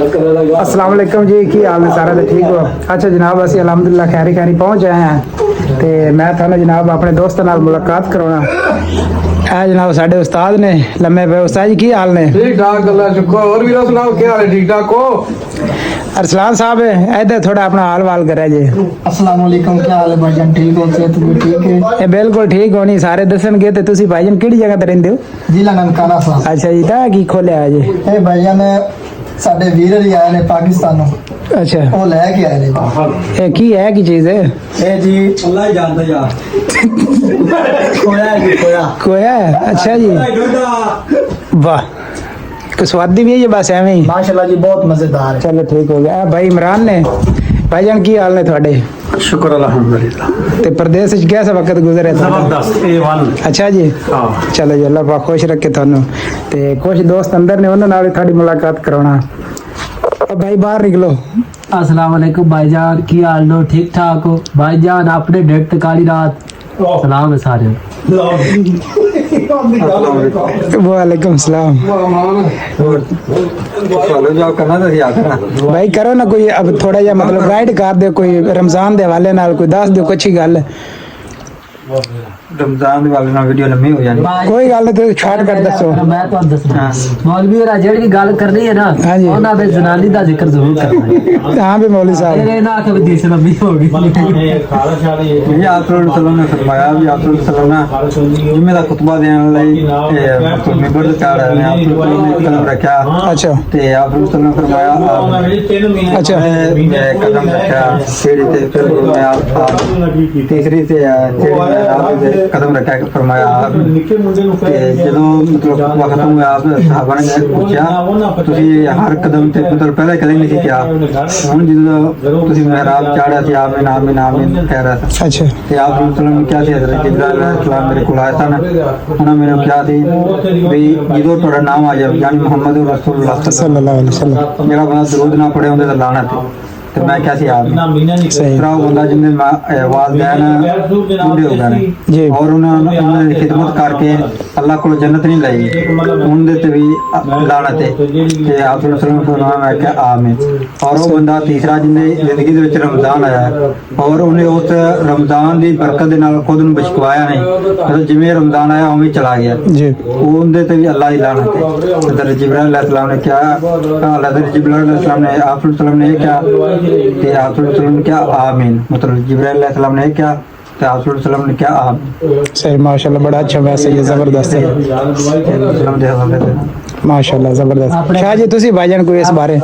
अस्सलाम वालेकुम जी, की हाल ने सारा तो ठीक हो? अच्छा जनाब, असं अलहमदुल्ला खैरी खैरी पहुँच आए हैं तो मैं थाने जनाब अपने दोस्तों नाल मुलाकात करवाना। है जनाब साडे उस्ताद ने लम्बे पे। उस्ताद जी की हाल ने? ठीक ठाक, अल्लाह शुक्र। और भी सुनाओ, क्या हाल है? ठीक ठाक हो? अरसलान साहब इधर थोड़ा अपना हाल वाल करे जी। अस्सलाम वालेकुम, क्या हाल है भाईजान? ठीक हो? सेहत भी ठीक है? ये बिल्कुल ठीक होनी, सारे दसणगे। ते तुसी भाईजान किहड़ी जगह ते रहिंदे हो? जिला ननकाना साहब। अच्छा जी, ता की खोलिया है जी? ए भाईजान साडे वीर जी आए ने पाकिस्तानों। अच्छा, वो लेके आए ने। ये की है की चीज है? ए जी अल्लाह ही जानता यार। खोया है जी, खोया। खोया है? अच्छा जी, वाह, कुछ स्वादी भी है ये बस एवं ही? माशाल्लाह जी, बहुत मजेदार है। चलो ठीक हो गया। भाई इमरान ने, भाईजान की हाल ने थोड़े? शुक्र अल्हम्दुलिल्लाह। ते प्रदेश च कैसा वक्त गुजरे? जबरदस्त A1। अच्छा जी, हाँ। चलो जी, अल्लाह पाक खुश रखे थानू। ते कुछ दोस्त अंदर ने, उन्होंने नाल थोड़ी मुलाकात करवाना। अब भाई बाहर निकलो। अस्सलाम वालेकुम भाईजान, की हाल नो? ठीक ठाक हो भाईजान? अपने डेट काली रात सलाम है सारे। वालेकुम सलाम। भाई करो ना कोई, अब थोड़ा जा मतलब गाइड कर दो, कोई रमजान दे हवाले नाल कोई दस दो कुछ ही गल। रमजान वाले ना वीडियो लंबी हो जानी। कोई गल नहीं, छाट कर दसो। मैं तो दसना मौलवी होरा जेड़ी गल करनी है ना, हाँ जी। उन्हां दे जनानी दा जिक्र जरूर करना है। हाँ भी मौलवी साहब, तेरे ना के हदीस लंबी होगी। ये आप सल्लल्लाहु ने फरमाया भी आप सल्लल्लाहु ने जिम्मे दा खुतबा देने लई मिंबर ते चढ़ रहे हैं। आप सल्लल्लाहु ने कदम रखा। अच्छा ते आप सल्लल्लाहु ने फरमाया अच्छा कदम रखा सीढ़ी ते, फिर फरमाया तीसरी ते सीढ़ी कदम रखा के फरमाया ਜਦੋਂ ਮਤਲਬ ਖਤਮ ਹੋਇਆ ਆਪ ਸਾਹਬਾਂ ਨੇ ਪੁੱਛਿਆ ਤੁਸੀਂ ਹਰ ਕਦਮ ਤੇ ਮਤਲਬ ਪਹਿਲਾਂ ਕਦੇ ਨਹੀਂ ਕਿਹਾ, ਹੁਣ ਜਦੋਂ ਤੁਸੀਂ ਮਹਿਰਾਬ ਚਾੜਿਆ ਸੀ ਆਪ ਨਾਮ ਕਹਿ ਰਿਹਾ ਸੀ। अच्छा ਤੇ ਆਪ ਮੁਸਲਮਾਨ ਨੂੰ ਕਿਹਾ ਸੀ ਹਜ਼ਰਤ ਜਿਬਰਾਇਲ ਅਲੈਹਿਸਲਾਮ ਮੇਰੇ ਕੋਲ ਆਇਆ ਸਨ, ਉਹਨਾਂ ਮੈਨੂੰ ਕਿਹਾ ਸੀ ਵੀ ਜਦੋਂ ਤੁਹਾਡਾ ਨਾਮ ਆ ਜਾਵੇ ਯਾਨੀ ਮੁਹੰਮਦ ਰਸੂਲੁल्लाह सल्लल्लाहु अलैहि वसल्लम, ਜਿਹੜਾ ਬੰਦਾ ਦਰੂਦ ਨਾ ਪੜੇ ਉਹਦੇ ਤਾਂ ਲਾਨਤ ਹੈ। ਤੇ ਮੈਂ ਕਿਹਾ ਸੀ ਆਪ सही ਉਹ ਬੰਦਾ ਜਿਹਨੇ ਵਾਲदैन ਬੁੱਢੇ ਹੋ ਗਏ ਨੇ जी। ਔਰ ਉਹਨਾਂ ਦੀ ਖਿਦਮਤ ਕਰਕੇ ਅੱਲਾਹ ਕੋਲ ਜੰਨਤ ਨਹੀਂ ਲਈ, ਉਹਦੇ ਤੇ ਵੀ ਲਾਨਤ ਹੈ। ਤੇ ਆਪ ਸੱਲੱਲਾਹੁ ਅਲੈहि ਵਸੱਲਮ ਮੈਂ ਕਿਹਾ ਆਮੀਨ। ਔਰ ਉਹ ਬੰਦਾ ਤੀਸਰਾ ਜਿਹਨੇ ਜ਼ਿੰਦਗੀ ਦੇ ਵਿੱਚ ਰਮਜ਼ਾਨ ਆਇਆ ਔਰ ਉਹਨੇ ਉਸ ਰਮਜ਼ਾਨ ਦੀ ਬਰਕਤ ਦੇ ਨਾਲ ਖੁਦ ਨੂੰ ਬਚਕਵਾਇਆ ਨਹੀਂ, ਮਤਲਬ ਜਿਵੇਂ ਰਮਜ਼ਾਨ ਆਇਆ ਉਵੇਂ ਚਲਾ ਗਿਆ, जी ਉਹਦੇ ਤੇ ਵੀ ਅੱਲਾਹ ਦੀ ਲਾਨਤ ਹੈ। ਹਜ਼ਰਤ ਜਿਬਰਾਇਲ ਅਲੈਹਿਸਲਾਮ ਨੇ ਕਿਹਾ, ਹਜ਼ਰਤ ਜਿਬਰਾਇਲ ਅਲੈਹਿਸਲਾਮ ਨੇ ਆਪ ਸੱਲੱਲਾਹੁ ਅਲੈहि ਵਸੱਲਮ ਨੇ ਕਿਹਾ ਤੇ ਆਪ सल्लल्लाहु अलैहि वसल्लम ने क्या आमीन, मतलब जिब्राइल अलैहिस्सलाम ने क्या तो आप सल्लल्लाहु अलैहि वसल्लम ने क्या आमीन। सही, माशाल्लाह, बड़ा अच्छा वैसे ये जबरदस्त है, माशाल्लाह जबरदस्त। शाह जी तुसी भाईजान कोई इस बारे?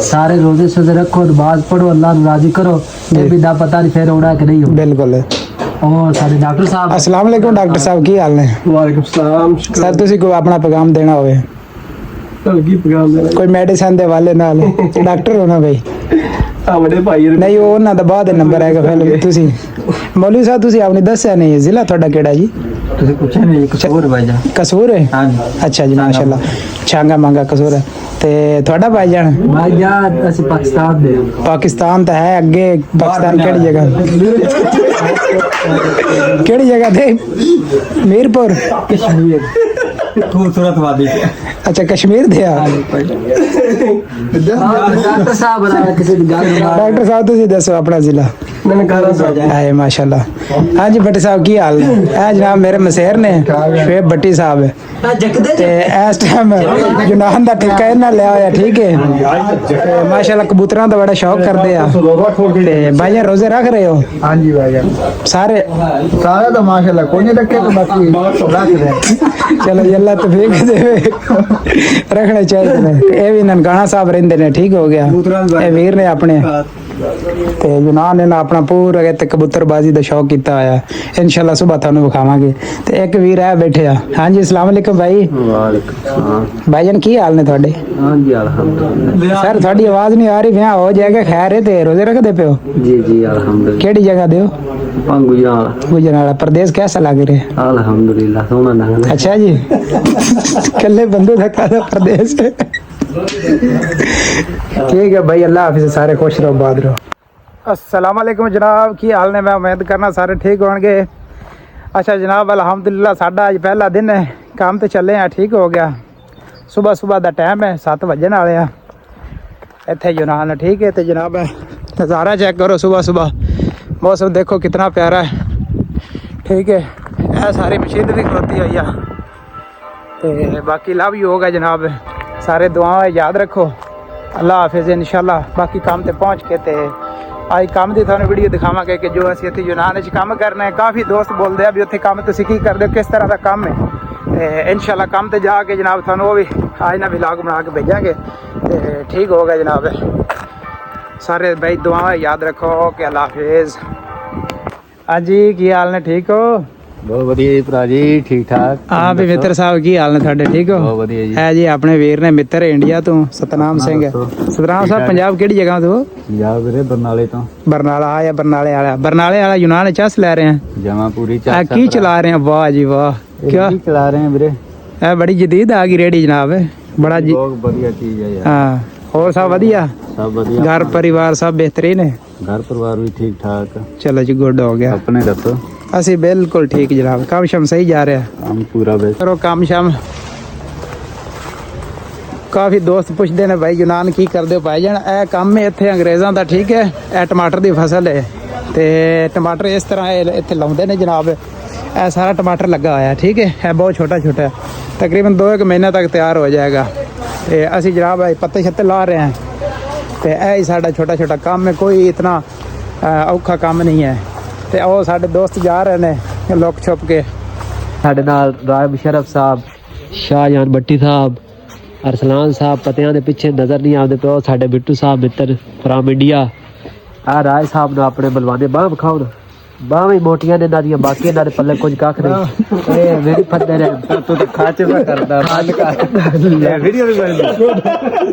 सारे रोजे सोजे रखो, नमाज पढ़ो, अल्लाह ਨੂੰ राजी करो। ये भी दा पता नहीं फिर होना कि नहीं होना। बिल्कुल। और सारे डॉक्टर साहब, अस्सलाम वालेकुम डॉक्टर साहब, की हाल ने? वालेकुम सलाम। सर तुसी कोई अपना पैगाम देना होवे, कोई मेडिसिन दे वाले नाल डॉक्टर हो ना भाई? बड़े भाई नहीं वो ना दा बाद नंबर आएगा फिर तुसी मौलवी साहब तुसी आपने दस्या नहीं जिला थोड़ा केड़ा जी? ਤੁਸੀਂ ਪੁੱਛਿਆ ਨਹੀਂ ਕਸੂਰ ਭਾਈਜਾਨ? कसूर है? हाँ जी। अच्छा जी, माशाल्लाह, छांगा मांगा कसूर है। ते थोड़ा भाईजान? भाईजान असि पाकिस्तान दे। पाकिस्तान तो है अगे, पाकिस्तान केड़ी जगह? केड़ी जगह थे? मीरपुर? कश्मीर खूबसूरत वादी। अच्छा कश्मीर थे आप? डॉक्टर साहब बना किसी दी गल डॉक्टर साहब तुसी दसो अपना जिला। हाय माशाल्लाह। हाँ जी भट्टी साहब की हाल है? जनाब मेरे मसेर ने शुएब भट्टी साहब है ते इस टाइम जुनान दा ठेका इन्हां लिया होया, ठीक है। ते माशाल्लाह कबूतरां दा बड़ा शौक करदे आ ते भाईजान रोजे रख रहे हो? हाँ जी भाईजान, सारे तो माशाल्लाह कोई नहीं रखे तो बाकी रख रहे। चलो जी, अल्लाह तौफीक दे, रखने चाहिए ने। ये भी ननकाना साहब रहिंदे ने, ठीक हो गया। ये वीर ने अपने ते जुनान ने ना अपना पूरा ते कबूतरबाजी दा शौक कीता होया, इंशाल्लाह सुबह थानू विखावांगे। ते एक वीर है बैठे आ। हाँ जी अस्सलाम वालेकुम भाई। वालेकुम सलाम। भाईजान की हाल ने थोड़े? हाँ जी अल्हम्दुलिल्लाह। सर थोड़ी आवाज नहीं आ रही, ब्याह हो जाएगा, खैर है। ते रोजे रखदे पे हो? जी जी अल्हम्दुलिल्लाह। केड़ी जगह दे हो? गुजरात। गुजरात प्रदेश कैसा लग रहा है? अल्हम्दुलिल्लाह सोना लगा। अच्छा जी, कल्ले बंदे का कादा प्रदेश है। ठीक है भाई, अल्लाह हाफिज़, सारे खुश रहो, बाद रहो। अस्सलाम वालेकुम जनाब, की हाल ने? मैं उम्मीद करना सारे ठीक होंगे। अच्छा जनाब अल्हम्दुलिल्लाह साडा अज पहला दिन है, काम तो चले हैं, ठीक हो गया। सुबह सुबह का टाइम है, 7 बजन वाले हैं ਇੱਥੇ ਯੂਨਾਨ ਠੀਕ ਹੈ। ਤੇ ਜਨਾਬ ਨਜ਼ਾਰਾ ਚੈੱਕ ਕਰੋ ਸੁਬह ਸੁਬह मौसम देखो कितना प्यारा है ठीक है। ਇਹ ਸਾਰੀ ਮਸ਼ੀਨਰੀ ਖਲੋਤੀ ਹੋਈ ਆ ਤੇ ਬਾਕੀ ਲਵ ਯੂ ਹੋਗਾ ਜਨਾਬ। ਸਾਰੇ ਦੁਆਵਾਂ ਯਾਦ ਰੱਖੋ। ਅੱਲਾ ਹਾਫਿਜ਼ ਇਨਸ਼ਾਅੱਲਾ। ਬਾਕੀ ਕੰਮ ਤੇ ਪਹੁੰਚ ਕੇ ਤੇ ਅੱਜ ਕੰਮ ਦੀ ਤੁਹਾਨੂੰ ਵੀਡੀਓ ਦਿਖਾਵਾਂਗੇ ਕਿ ਜੋ ਅਸੀਂ ਇੱਥੇ ਯੂਨਾਨ ਵਿੱਚ ਕੰਮ ਕਰਨਾ ਹੈ। ਕਾਫੀ ਦੋਸਤ ਬੋਲਦੇ ਆ ਵੀ ਉੱਥੇ ਕੰਮ ਤੁਸੀਂ ਕੀ ਕਰਦੇ ਹੋ, ਕਿਸ ਤਰ੍ਹਾਂ ਦਾ ਕੰਮ ਹੈ। ਤੇ ਇਨਸ਼ਾਅੱਲਾ ਕੰਮ ਤੇ ਜਾ ਕੇ ਜਨਾਬ ਤੁਹਾਨੂੰ ਉਹ ਵੀ ਅੱਜ ਨਾ ਵਲੌਗ ਬਣਾ ਕੇ ਭੇਜਾਂਗੇ ਤੇ ਠੀਕ ਹੋਗਾ ਜਨਾਬ। ਸਾਰੇ ਭਾਈ ਦੁਆਵਾਂ ਯਾਦ ਰੱਖੋ ਕਿ ਅੱਲਾ ਹਾਫਿਜ਼। ਹਾਂਜੀ ਕੀ ਹਾਲ ਨੇ, ਠੀਕ ਹੋ? ਬਹੁਤ ਵਧੀਆ ਜੀ ਭਰਾ ਜੀ, ਠੀਕ ਠਾਕ। ਹਾਂ ਵੀ ਮਿੱਤਰ ਸਾਹਿਬ ਕੀ ਹਾਲ ਨੇ ਤੁਹਾਡੇ, ਠੀਕ ਹੋ? ਬਹੁਤ ਵਧੀਆ ਜੀ। ਹੈ ਜੀ ਆਪਣੇ ਵੀਰ ਨੇ ਮਿੱਤਰ ਇੰਡੀਆ ਤੋਂ ਸਤਨਾਮ ਸਿੰਘ। ਸਤਨਾਮ ਸਾਹਿਬ ਪੰਜਾਬ ਕਿਹੜੀ ਜਗ੍ਹਾ ਤੋਂ? ਪੰਜਾਬ ਵੀਰੇ ਬਰਨਾਲੇ ਤੋਂ। ਬਰਨਾਲਾ ਆ ਜਾਂ ਬਰਨਾਲੇ ਵਾਲਾ ਯੂਨਾਨ ਚਸ ਲੈ ਰਹੇ हैं। ਜਮਾ ਪੂਰੀ ਆ ਕੀ ਚਲਾ ਰਹੇ हैं? वाह जी वाह, क्या ਚਲਾ ਰਹੇ ਹਾਂ ਵੀਰੇ? ਇਹ ਬੜੀ ਜਦੀਦ ਆ ਗਈ ਰੇੜੀ ਜਨਾਬ, ਬੜਾ ਜੀ। ਬਹੁਤ ਵਧੀਆ ਚੀਜ਼ ਹੈ ਯਾਰ। ਹਾਂ ਹੋਰ ਸਭ ਵਧੀਆ? ਸਭ ਵਧੀਆ। ਘਰ परिवार सब बेहतरीन है? ਘਰ ਪਰਿਵਾਰ ਵੀ ਠੀਕ ਠਾਕ। चलो जी गुड हो गया। ਆਪਣੇ ਦੱਸੋ? ਅਸੀਂ ਬਿਲਕੁਲ ਠੀਕ ਜਨਾਬ। ਕੰਮ ਸ਼ਮ ਸਹੀ ਜਾ ਰਿਹਾ? ਕੰਮ ਪੂਰਾ ਬੈਸਟ। ਕਰੋ ਕੰਮ ਸ਼ਮ। ਕਾਫੀ ਦੋਸਤ ਪੁੱਛਦੇ ਨੇ ਭਾਈ ਯੂਨਾਨ ਕੀ ਕਰਦੇ ਹੋ ਭਾਈ ਜਾਨ? ਇਹ ਕੰਮ ਹੈ ਇੱਥੇ ਅੰਗਰੇਜ਼ਾਂ ਦਾ ਠੀਕ ਹੈ। ਇਹ ਟਮਾਟਰ ਦੀ ਫਸਲ ਹੈ ਤੇ ਟਮਾਟਰ ਇਸ ਤਰ੍ਹਾਂ ਇੱਥੇ ਲਾਉਂਦੇ ਨੇ ਜਨਾਬ। ਇਹ ਸਾਰਾ ਟਮਾਟਰ ਲੱਗਾ ਹੋਇਆ ਠੀਕ ਹੈ। ਇਹ ਬਹੁਤ ਛੋਟਾ ਛੋਟਾ ਹੈ, ਤਕਰੀਬਨ 2-1 ਮਹੀਨੇ ਤੱਕ ਤਿਆਰ ਹੋ ਜਾਏਗਾ। ਤੇ ਅਸੀਂ ਜਨਾਬ ਪੱਤੇ ਛੱਤੇ ਲਾ ਰਹੇ ਹਾਂ ਤੇ ਇਹ ਹੀ ਸਾਡਾ ਛੋਟਾ ਛੋਟਾ ਕੰਮ ਹੈ। ਕੋਈ ਇਤਨਾ ਔਖਾ ਕੰਮ ਨਹੀਂ ਹੈ। ਤੇ ਉਹ ਸਾਡੇ ਦੋਸਤ ਜਾ ਰਹੇ ਨੇ ਲੁੱਕ ਛੁਪ ਕੇ। ਸਾਡੇ ਨਾਲ ਰਾਏ ਮੁਸ਼ਰਫ ਸਾਹਿਬ, ਸ਼ਾਹਜਾਨ ਬੱਟੀ ਸਾਹਿਬ, ਅਰਸਲਾਨ ਸਾਹਿਬ ਪਤਿਆਂ ਦੇ ਪਿੱਛੇ ਨਜ਼ਰ ਨਹੀਂ ਆਉਂਦੇ ਪਏ। ਉਹ ਸਾਡੇ ਬਿੱਟੂ ਸਾਹਿਬ ਮਿੱਤਰ ਫਰਾਮ ਇੰਡੀਆ। ਆ ਰਾਏ ਸਾਹਿਬ ਨੂੰ ਆਪਣੇ ਬਲਵਾਨੇ ਬਾਹ ਵਿਖਾਉਣ। ਬਾਹਾਂ ਵੀ ਮੋਟੀਆਂ ਨੇ ਇਹਨਾਂ ਦੀਆਂ, ਬਾਕੀ ਇਹਨਾਂ ਦੇ ਪੱਲੇ ਕੁਝ ਕੱਖ ਨਹੀਂ। ਇਹ ਮੇਰੀ ਫੱਦੇ ਨੇ ਤੂੰ ਤਾਂ ਖਾਚ ਪਿਆ ਕਰਦਾ ਬੰਦ ਕਰ ਵੀਡੀਓ ਵੀ ਬਣਦੀ।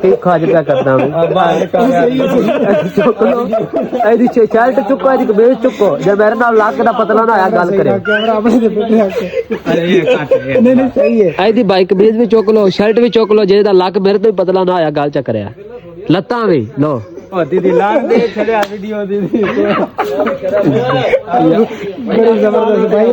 ਕੀ ਖਾਜ ਪਿਆ ਕਰਦਾ ਮੈਂ ਬੰਦ ਕਰ। ਚੁੱਕ ਲੋ ਇਹਦੀ ਸ਼ਰਟ ਚੁੱਕੋ, ਇਹਦੀ ਕਮੀਜ਼ ਚੁੱਕੋ। ਜੇ ਮੇਰੇ ਨਾਲ ਲੱਕ ਦਾ ਪਤਲਾ ਨਾ ਆਇਆ ਗੱਲ ਕਰੇ। ਕੈਮਰਾ ਆਪਣੇ ਦੇ ਪਿੱਛੇ ਰੱਖ ਕੇ। ਅਰੇ ਇਹ ਕੱਟ ਨਹੀਂ ਨਹੀਂ ਸਹੀ ਹੈ। ਇਹਦੀ ਬਾਈਕ ਕਮੀਜ਼ ਵੀ ਚੁੱਕ ਲੋ, ਸ਼ਰਟ ਵੀ ਚੁੱਕ ਲੋ। ਜਿਹਦਾ ਲੱਕ ਮੇਰੇ ਤੋਂ ਵੀ ਪਤਲਾ ਨਾ ਆਇਆ ਗੱਲ ਚੱਕਰਿਆ। ਲੱਤਾਂ ਵੀ ਲੋ। ਉਹ ਦੀਦੀ ਲਾਂ ਦੇ ਛੜਿਆ ਵੀਡੀਓ ਦੀਦੀ। ਬੜੀ ਜ਼ਬਰਦਸਤ ਭਾਈ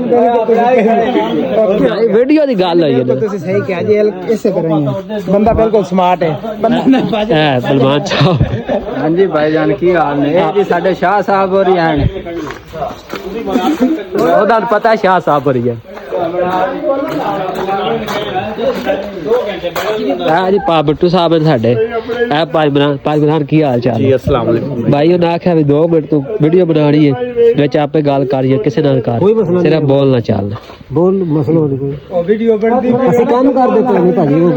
ਇਹ ਵੀਡੀਓ ਦੀ ਗੱਲ ਹੋਈ ਹੈ। ਤੁਸੀਂ ਸਹੀ ਕਿਹਾ ਜੀ। ਇਸੇ ਤਰ੍ਹਾਂ ਹੀ ਹੈ ਬੰਦਾ, ਬਿਲਕੁਲ ਸਮਾਰਟ ਹੈ ਬੰਦਾ ਨਾ ਬਾਜ। ਹੈ ਸਲਮਾਨ ਸਾਹਿਬ। ਹਾਂਜੀ ਭਾਈਜਾਨ ਕੀ ਹਾਲ ਨੇ? ਇਹ ਜੀ ਸਾਡੇ ਸ਼ਾਹ ਸਾਹਿਬ ਹੋ ਰਹੀ ਹਨ। ਉਹਦਾ ਪਤਾ ਸ਼ਾਹ ਸਾਹਿਬ ਹੋ ਰਹੀ ਹੈ। ਜੀ ਪਾ ਬਿੱਟੂ ਸਾਹਿਬ ਨੇ ਸਾਡੇ। ਇਹ ਭਾਈ ਬਨਾਨ ਕੀ ਹਾਲ ਚਾਲ? ਜੀ अस्सलाम वालेकुम। ਭਾਈ ਉਹਨੇ ਆਖਿਆ ਵੀ 2 ਮਿੰਟ ਤੂੰ ਵੀਡੀਓ ਬਣਾਣੀ ਹੈ, ਵਿੱਚ ਆਪੇ ਗੱਲ ਕਰੀਏ, ਕਿਸੇ ਨਾਲ ਕਰ, ਸਿਰਫ ਬੋਲ ਨਾ ਚੱਲ। ਬੋਲ ਮਸਲਾ ਨਹੀਂ ਕੋਈ। ਉਹ ਵੀਡੀਓ ਬਣਦੀ ਅਸੀਂ ਕੰਮ ਕਰ ਦਿੱਤੇ ਨਹੀਂ ਭਾਜੀ। ਉਹ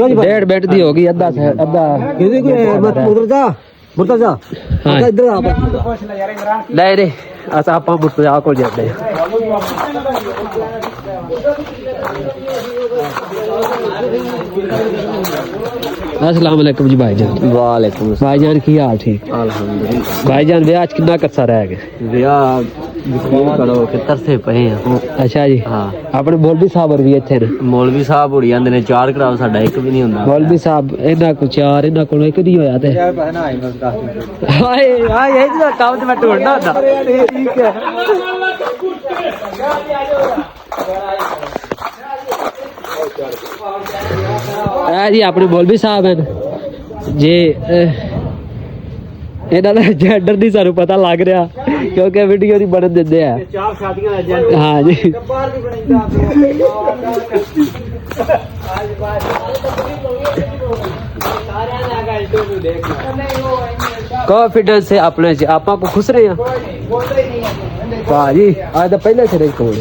1.5 ਮਿੰਟ ਦੀ ਹੋ ਗਈ। ਅੱਧਾ ਕਿਹਦੇ ਕੋਈ ਉਧਰ ਜਾ ਇੱਧਰ ਆ ਲੈ ਰੇ। ਅਸਾਂ ਆਪਾਂ ਮੁਰਤਜ਼ਾ ਕੋਲ ਜਾਂਦੇ ਹਾਂ। अस्सलाम वालेकुम जी भाईजान। वालेकुम भाईजान की हाल? ठीक अल्हम्दुलिल्लाह। भाईजान ब्याह च कितना करसा रह गया? ਵਿਆਹ ਯਕੀਨ ਕਰੋ ਕਿ ਤਰਸੇ ਪਏ ਆ। अच्छा जी। ਹਾਂ अपने मौलवी साहब और भी इत्थे ने। ਮੌਲਵੀ ਸਾਹਿਬ ਹੋੜੀ ਜਾਂਦੇ ਨੇ 4 ਕਰਾਓ, ਸਾਡਾ ਇੱਕ ਵੀ ਨਹੀਂ ਹੁੰਦਾ। मौलवी साहब इन्ना को 4 इन्ना को एक नहीं होया ते हाय हाय ये तो काम ते मैं ढूंढना होता। ठीक है ਇਹ ਜੀ ਆਪਣੇ ਮੌਲਵੀ ਸਾਹਿਬ ਹਨ ਜੇ ਇਹਨਾਂ ਦਾ ਜੈਂਡਰ ਨਹੀਂ ਸਾਨੂੰ ਪਤਾ ਲੱਗ ਰਿਹਾ ਕਿਉਂਕਿ ਵੀਡੀਓ ਨਹੀਂ ਬਣਨ ਦਿੰਦੇ ਆ। 4 ਸ਼ਾਦੀਆਂ ਦਾ ਜੈਂਡਰ। ਹਾਂ ਜੀ कॉन्फिडेंस है अपने से। आप खुश रहे हैं भाजी? आज तो पहले से कोल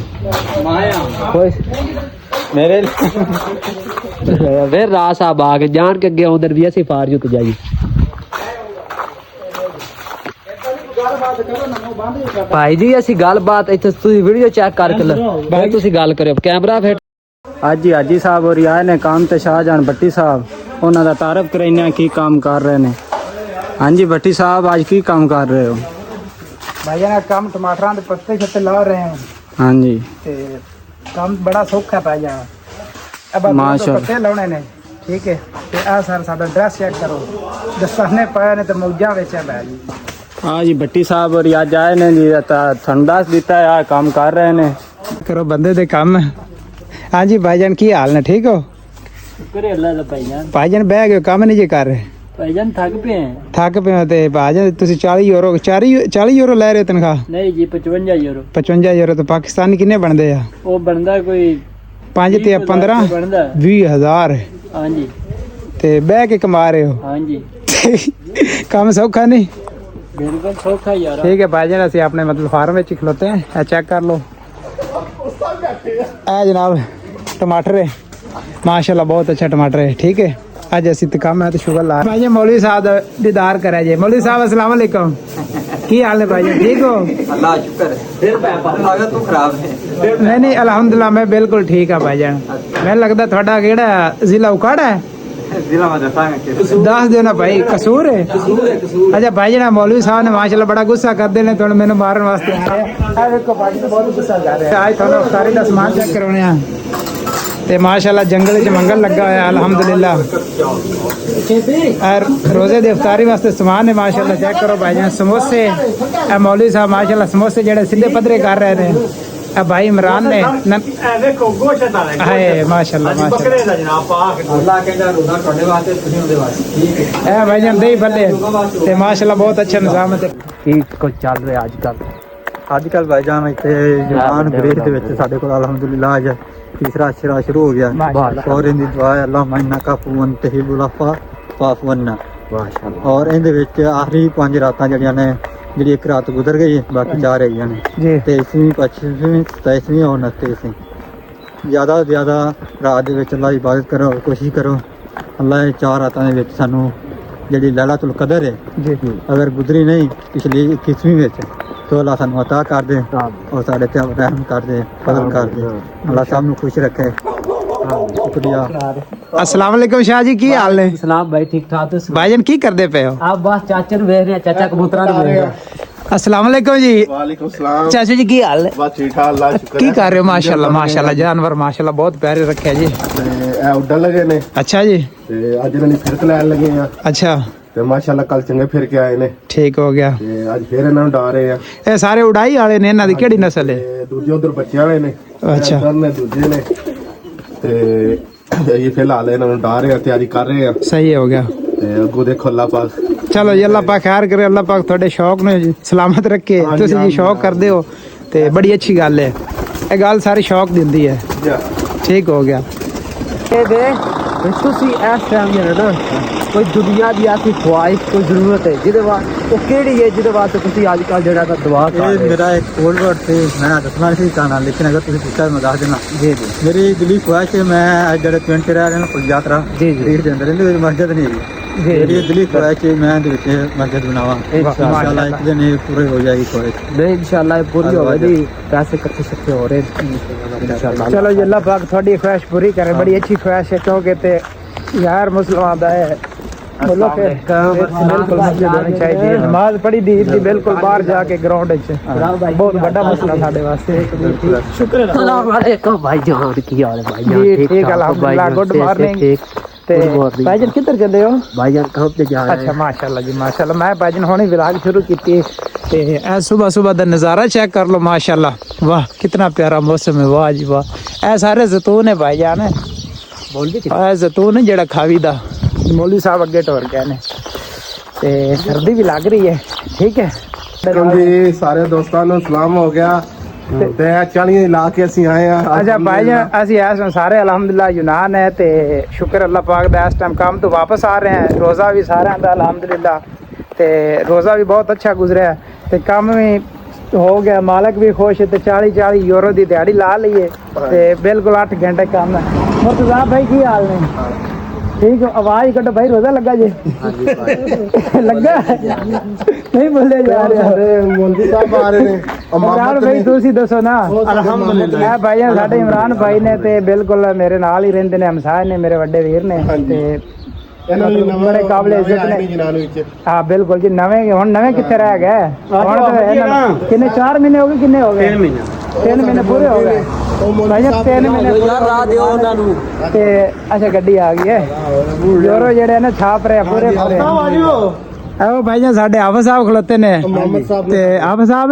मेरे फिर रात साहब आ के जान के अगे उधर भी ऐसी फार जुक जाइए। भाई जी ऐसी गलबात इतने वीडियो चेक करके तुसी गल करो कैमरा फिट। ਅੱਜ ਹਾਜੀ ਸਾਹਿਬ ਹੋਰੀ ਆਏ ਨੇ ਕੰਮ ਤੇ ਸ਼ਾਹਜਾਨ ਬੱਟੀ ਸਾਹਿਬ, ਉਹਨਾਂ ਦਾ ਤਾਰਫ ਕਰਾਈਆਂ ਕੀ ਕੰਮ ਕਰ ਰਹੇ ਨੇ। ਹਾਂਜੀ ਬੱਟੀ ਸਾਹਿਬ ਅੱਜ ਕੀ ਕੰਮ ਕਰ ਰਹੇ ਹੋ? ਭਾਈ ਜਾਨ ਕੰਮ ਟਮਾਟਰਾਂ ਦੇ ਪੱਤੇ ਛੱਤੇ ਲਾ ਰਹੇ ਹਾਂ। ਹਾਂਜੀ ਤੇ ਕੰਮ ਬੜਾ ਸੌਖਾ ਪੈ ਜਾਣਾ। अब माशाल्लाह पत्ते लाने ने ठीक है। ते आ सर साडा ड्रेस चेक करो, दस्ताने पाए ने ते मौजा वेचे भाई जी। हां जी भट्टी साहब और आज आए ने जी ठंडा दिता है, काम कर रहे ने। करो बंदे दे काम। हां जी भाईजान की हाल ने? ठीक हो? शुक्र है अल्लाह दा भाईजान। भाईजान बैग काम नहीं जे कर रहे? ਭਾਈਜਾਨ ਥੱਕ ਪਏ ਹੈ ਥੱਕ ਪਿਆ ਤੇ ਭਾਜਨ ਤੁਸੀਂ 40 ਯੂਰੋ ਲੈ ਰਹੇ ਹੋ ਤਨਖਾਹ? ਨਹੀਂ ਜੀ 55 ਯੂਰੋ 55 ਯੂਰੋ ਤਾਂ ਪਾਕਿਸਤਾਨੀ ਕਿੰਨੇ ਬਣਦੇ ਆ? ਉਹ ਬਣਦਾ ਕੋਈ 5 ਤੇ 15 ਬਣਦਾ 20,000 ਹਾਂਜੀ ਤੇ ਬਹਿ ਕੇ ਕਮਾ ਰਹੇ ਹੋ। ਹਾਂਜੀ ਕੰਮ ਸੌਖਾ ਨਹੀਂ। ਬਿਲਕੁਲ ਸੌਖਾ ਯਾਰ ठीक है भाईजान ਅਸੀਂ ਆਪਣੇ ਮਤਲਬ ਫਾਰਮ ਵਿੱਚ ਖਲੋਤੇ हैं। ਇਹ ਚੈੱਕ ਕਰ ਲਓ ਇਹ ਜਨਾਬ टमाटर है माशाल्लाह बहुत अच्छा टमाटर है। ठीक है ਅੱਜ ਅਸੀਂ ਤੇ ਕੰਮ ਹੈ ਤੇ ਸ਼ੁਗਰ ਲਾ ਭਾਈ ਮੌਲਵੀ ਸਾਹਿਬ ਦਾ ਦੀਦਾਰ ਕਰਿਆ ਜੇ। ਮੌਲਵੀ ਸਾਹਿਬ अस्सलाम वालेकुम ਕੀ ਹਾਲ ਹੈ ਭਾਈ? ਠੀਕ ਹੋ? अल्लाह शुक्र है फिर अगर तू खराब है ਨਹੀਂ ਨਹੀਂ ਅਲਹਮਦੁਲਿल्लाह ਮੈਂ ਬਿਲਕੁਲ ਠੀਕ ਆ ਭਾਈਜਾਨ। ਮੈਨੂੰ ਲੱਗਦਾ ਤੁਹਾਡਾ ਕਿਹੜਾ ਜ਼ਿਲ੍ਹਾ ਉਕਾੜਾ ਹੈ? जिला मदरसा में ਦੱਸ ਦੇਣਾ ਭਾਈ ਕਸੂਰ ਹੈ। ਅੱਛਾ ਭਾਈ ਜਿਹੜਾ ਮੌਲਵੀ ਸਾਹਿਬ ਨੇ ਮਾਸ਼ਾਅੱਲਾ ਬੜਾ ਗੁੱਸਾ ਕਰਦੇ ਨੇ ਤੁਹਾਨੂੰ ਮੈਨੂੰ ਮਾਰਨ ਵਾਸਤੇ ਆ ਰਹੇ ਆ। ਵੇਖੋ ਭਾਈ ਨੇ ਬਹੁਤ ਗੁੱਸਾ ਕਰ ਰਿਹਾ। ਅੱਜ ਤੁਹਾਨੂੰ ਸਾਰੀ ਦਾ ਸਮਾਨ ਚੈੱਕ ਕਰਾਉਣੇ ਆ ਤੇ ਮਾਸ਼ਾਅੱਲਾ ਜੰਗਲ ਵਿੱਚ ਮੰਗਲ ਲੱਗਾ ਹੋਇਆ ਅਲਹਮਦੁਲਿल्लाह। और रोजे ਦੀ ਇਫਤਾਰੀ ਵਾਸਤੇ ਸਮਾਨ ਹੈ ਮਾਸ਼ਾਅੱਲਾ ਚੈੱਕ ਕਰੋ ਭਾਈ ਜਾਨ। ਸਮੋਸੇ ਇਹ ਮੌਲਵੀ ਸਾਹਿਬ ਮਾਸ਼ਾਅੱਲਾ ਸਮੋਸੇ ਜਿਹੜੇ ਸਿੱਧੇ ਪੱਧਰੇ ਕਰ ਰਹੇ ਨੇ। ਇਹ ਭਾਈ ਇਮਰਾਨ ਨੇ ਵੇਖੋ ਗੋਸ਼ਤ ਵਾਲੇ ਹਾਏ ਮਾਸ਼ਾਅੱਲਾ ਬੱਕਰੇ ਦਾ ਜਨਾਬ ਪਾਕ अल्लाह कहता रोजा ਤੁਹਾਡੇ ਵਾਸਤੇ ਤੁਸੀਂ ਉਹਦੇ ਵਾਸਤੇ ठीक है ਇਹ ਭਾਈ ਜਾਨ ਦਹੀਂ ਭੱਲੇ ਤੇ ਮਾਸ਼ਾਅੱਲਾ ਬਹੁਤ ਅੱਛਾ ਨਿਜ਼ਾਮ ਹੈ। ਕੀ ਕੁਝ ਚੱਲ ਰਿਹਾ ਅੱਜ ਕੱਲ? ਅੱਜ ਕੱਲ ਭਾਈਜਾਨ ਇੱਥੇ ਜਵਾਨ ਗ੍ਰੇਡ ਦੇ ਵਿੱਚ ਸਾਡੇ ਕੋਲ ਅਲਹਮਦੁਲਿल्लाह ਅੱਜ ਤੀਸਰਾ ਅਸ਼ਰਾ ਸ਼ੁਰੂ ਹੋ ਗਿਆ। ਔਰ ਇਹਦੀ ਦੁਆ ਹੈ ਅੱਲਾਹ ਮੈਨਾ ਕਾਫੂ ਅੰਤ ਹੀ ਬੁਲਾਫਾ ਪਾਫਵਨਾ ਮਾਸ਼ਾਅੱਲਾ। ਔਰ ਇਹਦੇ ਵਿੱਚ ਆਖਰੀ 5 ਰਾਤਾਂ ਜਿਹੜੀਆਂ ਨੇ ਜਿਹੜੀ ਇੱਕ ਰਾਤ ਗੁਜ਼ਰ ਗਈ ਬਾਕੀ 4 ਹੈਗੀਆਂ ਨੇ ਜੀ 23ਵੀਂ 25ਵੀਂ 27ਵੀਂ ਔਰ 29ਵੀਂ। ਜ਼ਿਆਦਾ ਤੋਂ ਜ਼ਿਆਦਾ ਰਾਤ ਦੇ ਵਿੱਚ ਅੱਲਾਹ ਦੀ ਇਬਾਦਤ ਕਰੋ ਕੋਸ਼ਿਸ਼ ਕਰੋ ਅੱਲਾਹ ਇਹ 4 ਰਾਤਾਂ ਦੇ ਵਿੱਚ ਸਾਨੂੰ ਜਿਹੜੀ ਲੈਲਾਤੁਲ ਕਦਰ ਹੈ ਜੀ ਅਗਰ ਗੁਜ਼ਰੀ ਨਹੀਂ ਪਿਛਲੀ 21ਵੀਂ ਵਿੱਚ तो अल्लाह सानू अता कर दे और साढ़े ते रहम कर दे फजल कर दे अल्लाह सब नु खुश रखे। शुक्रिया। अस्सलाम वालेकुम शाह जी की हाल ने? सलाम भाई ठीक ठाक तो भाईजान की करते पे हो? आप बस चाचा ਨੂੰ ਵੇਖ ਰਹੇ ਚਾਚਾ ਕਬੂਤਰਾਂ ਨੂੰ ਵੇਖ ਰਹੇ। अस्सलाम वालेकुम जी। वालेकुम सलाम। चाचू जी की हाल है? बस ठीक ठाक अल्लाह शुक्र की कर रहे हो? माशाल्लाह जानवर माशाल्लाह बहुत प्यारे रखे हैं जी। है उड़न लगे ने अच्छा जी ते अज इन्हां दी फिरक लैन लगे आ अच्छा ते माशाल्लाह कल चंगे फिर के आए ने ठीक हो गया। ते अज फिर इन्हां नूं डा रहे आ ये सारे उड़ाई वाले ने इन्हां दी केड़ी नस्ल है? ते दूजे उधर बच्चे वाले ने अच्छा। इधर ने दूजे ने ते ये फिलहाल इन्हां नूं डा रहे आ तैयारी कर रहे आ सही हो गया। ते अगों देखो अल्लाह पाक चलो जी अल्लाह पाक खैर करे। अल्लाह पाक थोड़े शौक ने जी सलामत रखे। तुसीं जी शौक करदे हो ते बड़ी अच्छी गल है। ये गल सारी शौक दी हुंदी है। ठीक हो गया। ਇਹ ਦੇ ਤੁਸੀਂ ਇਸ ਟਾਈਮ ਜਿਹੜਾ ਨਾ ਕੋਈ ਦੁਨੀਆ ਦੀ ਐਸੀ ਖੁਆਇਸ਼ ਕੋਈ ਜ਼ਰੂਰਤ ਹੈ ਜਿਹਦੇ ਵਾਸਤੇ ਉਹ ਕਿਹੜੀ ਹੈ ਜਿਹਦੇ ਵਾਸਤੇ ਤੁਸੀਂ ਅੱਜ ਕੱਲ ਜਿਹੜਾ ਤਾਂ ਦੁਆ ਕਰ ਇਹ ਰਹੇ ਮੇਰਾ ਇੱਕ ਕੋਡ ਵਰਡ ਸੀ ਮੈਂ ਦੱਸਣਾ ਨਹੀਂ ਚਾਹਣਾ ਲੇਕਿਨ ਅਗਰ ਤੁਸੀਂ ਪੁੱਛਿਆ ਮੈਂ ਦੱਸ ਦੇਣਾ। ਜੀ ਜੀ ਮੇਰੀ ਦਿਲੀ ਖੁਆਇਸ਼ ਹੈ ਮੈਂ ਅੱਜ ਜਿਹੜੇ ਪਿੰਡ 'ਚ ਰਹਿ ਰਹੇ ਨੇ ਪੁਲ ਯਾਤਰਾ ਜੀ, ਜੀ। ਰੀੜ ਦੇ ਅੰਦਰ ਇਹਦੇ ਵਿੱਚ ਮਸਜਿਦ ਨਹੀਂ ਹੈਗੀ। ਮੇਰੀ ਦਿਲੀ ਖੁਆਇਸ਼ ਹੈ ਮੈਂ ਇਹਦੇ ਵਿੱਚ ਮਸਜਿਦ ਬਣਾਵਾਂ ਇੰਸ਼ਾਅੱਲਾ ਇੱਕ ਦਿਨ ਇਹ ਪੂਰੀ ਹੋ ਜਾਏਗੀ ਖੁਆਇਸ਼। ਨਹੀਂ ਇਨਸ਼ਾਅੱਲਾ ਇਹ ਪੂਰੀ ਹੋਵੇਗੀ। ਪੈਸੇ ਇਕੱਠੇ ਸ਼ੱਕੇ ਹੋ ਰਹੇ ਇਨਸ਼ਾਅੱਲਾ। चलो जी अल्लाह पाक थोड़ी ख्वाहिश पूरी करे। बड़ी अच्छी ख्वाहिश है क्योंकि ते यार मुसलमान दा है बोलो के बिल्कुल मस्जिद होनी चाहिए। नमाज पढ़ी दी ईद दी बिल्कुल बाहर जाके ग्राउंड विच बहुत बड़ा मसला साडे वास्ते। शुक्र है। अस्सलाम वालेकुम भाईजान की हाल है भाईजान? जी ठीक अल्हम्दुलिल्लाह गुड मॉर्निंग। ते भाईजान किधर चले हो? भाईजान काम पे जा रहे अच्छा माशाल्लाह जी माशाल्लाह। मैं भाईजान हुणे व्लॉग शुरू कीती ते ए सुबह सुबह दा नज़ारा चेक कर लो माशाल्लाह। वाह कितना प्यारा मौसम है। वाह जी वाह। ए सारे जैतून है भाईजान बोल भी ए जैतून है जेड़ा खावी दा मौलवी साहब अगे टोर गए ने ते सर्दी भी लग रही है। ठीक है जी सारे दोस्तां नूं सलाम हो गया ते 40 इलाके ਅਸੀਂ ਆਏ ਆ। अच्छा भाईजान ਅਸੀਂ ਇਸ ਨੂੰ ਸਾਰੇ ਅਲਹਮਦੁਲਿल्लाह यूनान है ते शुक्र अल्लाह पाक दा इस टाइम काम तो वापस आ रहे हैं। रोज़ा भी सारे दा अल्हम्दुलिल्लाह ते रोज़ा भी बहुत अच्छा गुजरा है ते काम भी हो गया। मालक भी खुश है ते 40 यूरो दी दिहाड़ी ला ली है ते बिल्कुल 8 घंटे काम है। मुर्तजा भाई की हाल ने? ठीक हो? आवाज कटो भाई रोज़ा लगा जी लगा नहीं बोले जा रहे ਮੌਲਵੀ ਸਾਹਿਬ ਆ ਰਹੇ ਨੇ इमरान भाई तुसी दसो ना। अल्हम्दुलिल्लाह भाई साडे इमरान भाई ने ते बिल्कुल मेरे नाल ही रहंदे ने हमसाए ने मेरे बड़े वीर ने ते ਇਹਨਾਂ ਨੂੰ बड़े काबिल इज्जत ने। ਜਨਾਨ ਵਿੱਚ हाँ बिल्कुल जी नवे हुण नवे किथे रह गए हुण तो इन्हां किन्ने 4 महीने हो गए किन्ने हो गए 3 महीने पूरे हो गए भाई 3 महीने राह दियो ਉਹਨਾਂ ਨੂੰ। ते अच्छा गड्डी आ गई है यूरो जेड़े ने छाप रहे पूरे पूरे। आओ भाई जान साडे आफा साहब खलोते ने मोहम्मद साहब ते आफा साहब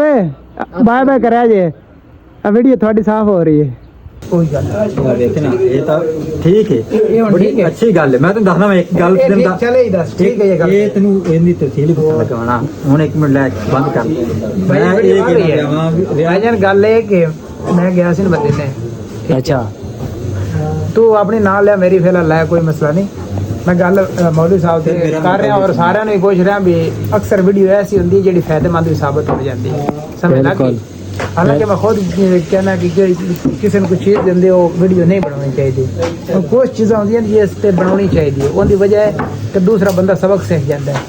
बाय बाय करा जे आ वीडियो थोड़ी साफ हो रही है। ਕੋਈ ਗੱਲ देखना ये तो ठीक है ये बड़ी ठीक है। अच्छी गल है मैं तो दसना मैं एक गल नहीं चले ही दस ठीक है ये गल ये तेन इन्नी तफसील लगाना हुन एक मिनट ले बंद कर मैं भाईजान गल है कि मैं गया सी मदीने अच्छा तू अपनी नाल लिया मेरी फिलहाल लाया कोई मसला नहीं मैं गल मौलवी साहब से कर रहा और सारिਆਂ ਨੂੰ ਪੁੱਛ ਰਿਹਾ ਵੀ ਅਕਸਰ ਵੀਡੀਓ ਐਸੀ ਹੁੰਦੀ ਜਿਹੜੀ ਫਾਇਦੇਮੰਦ ਵੀ ਸਾਬਤ ਹੋ ਜਾਂਦੀ ਹੈ ਸਮਝ ਲੱਗ ਗਈ ਹਾਲਾਂਕਿ मैं खुद कहना कि किसी ने कोई चीज़ देंगे वो वीडियो नहीं बनानी चाहिए और कुछ चीज़ें होंगी जिस पे बनानी चाहिए उनकी वजह है कि दूसरा बंदा सबक सीख जाता है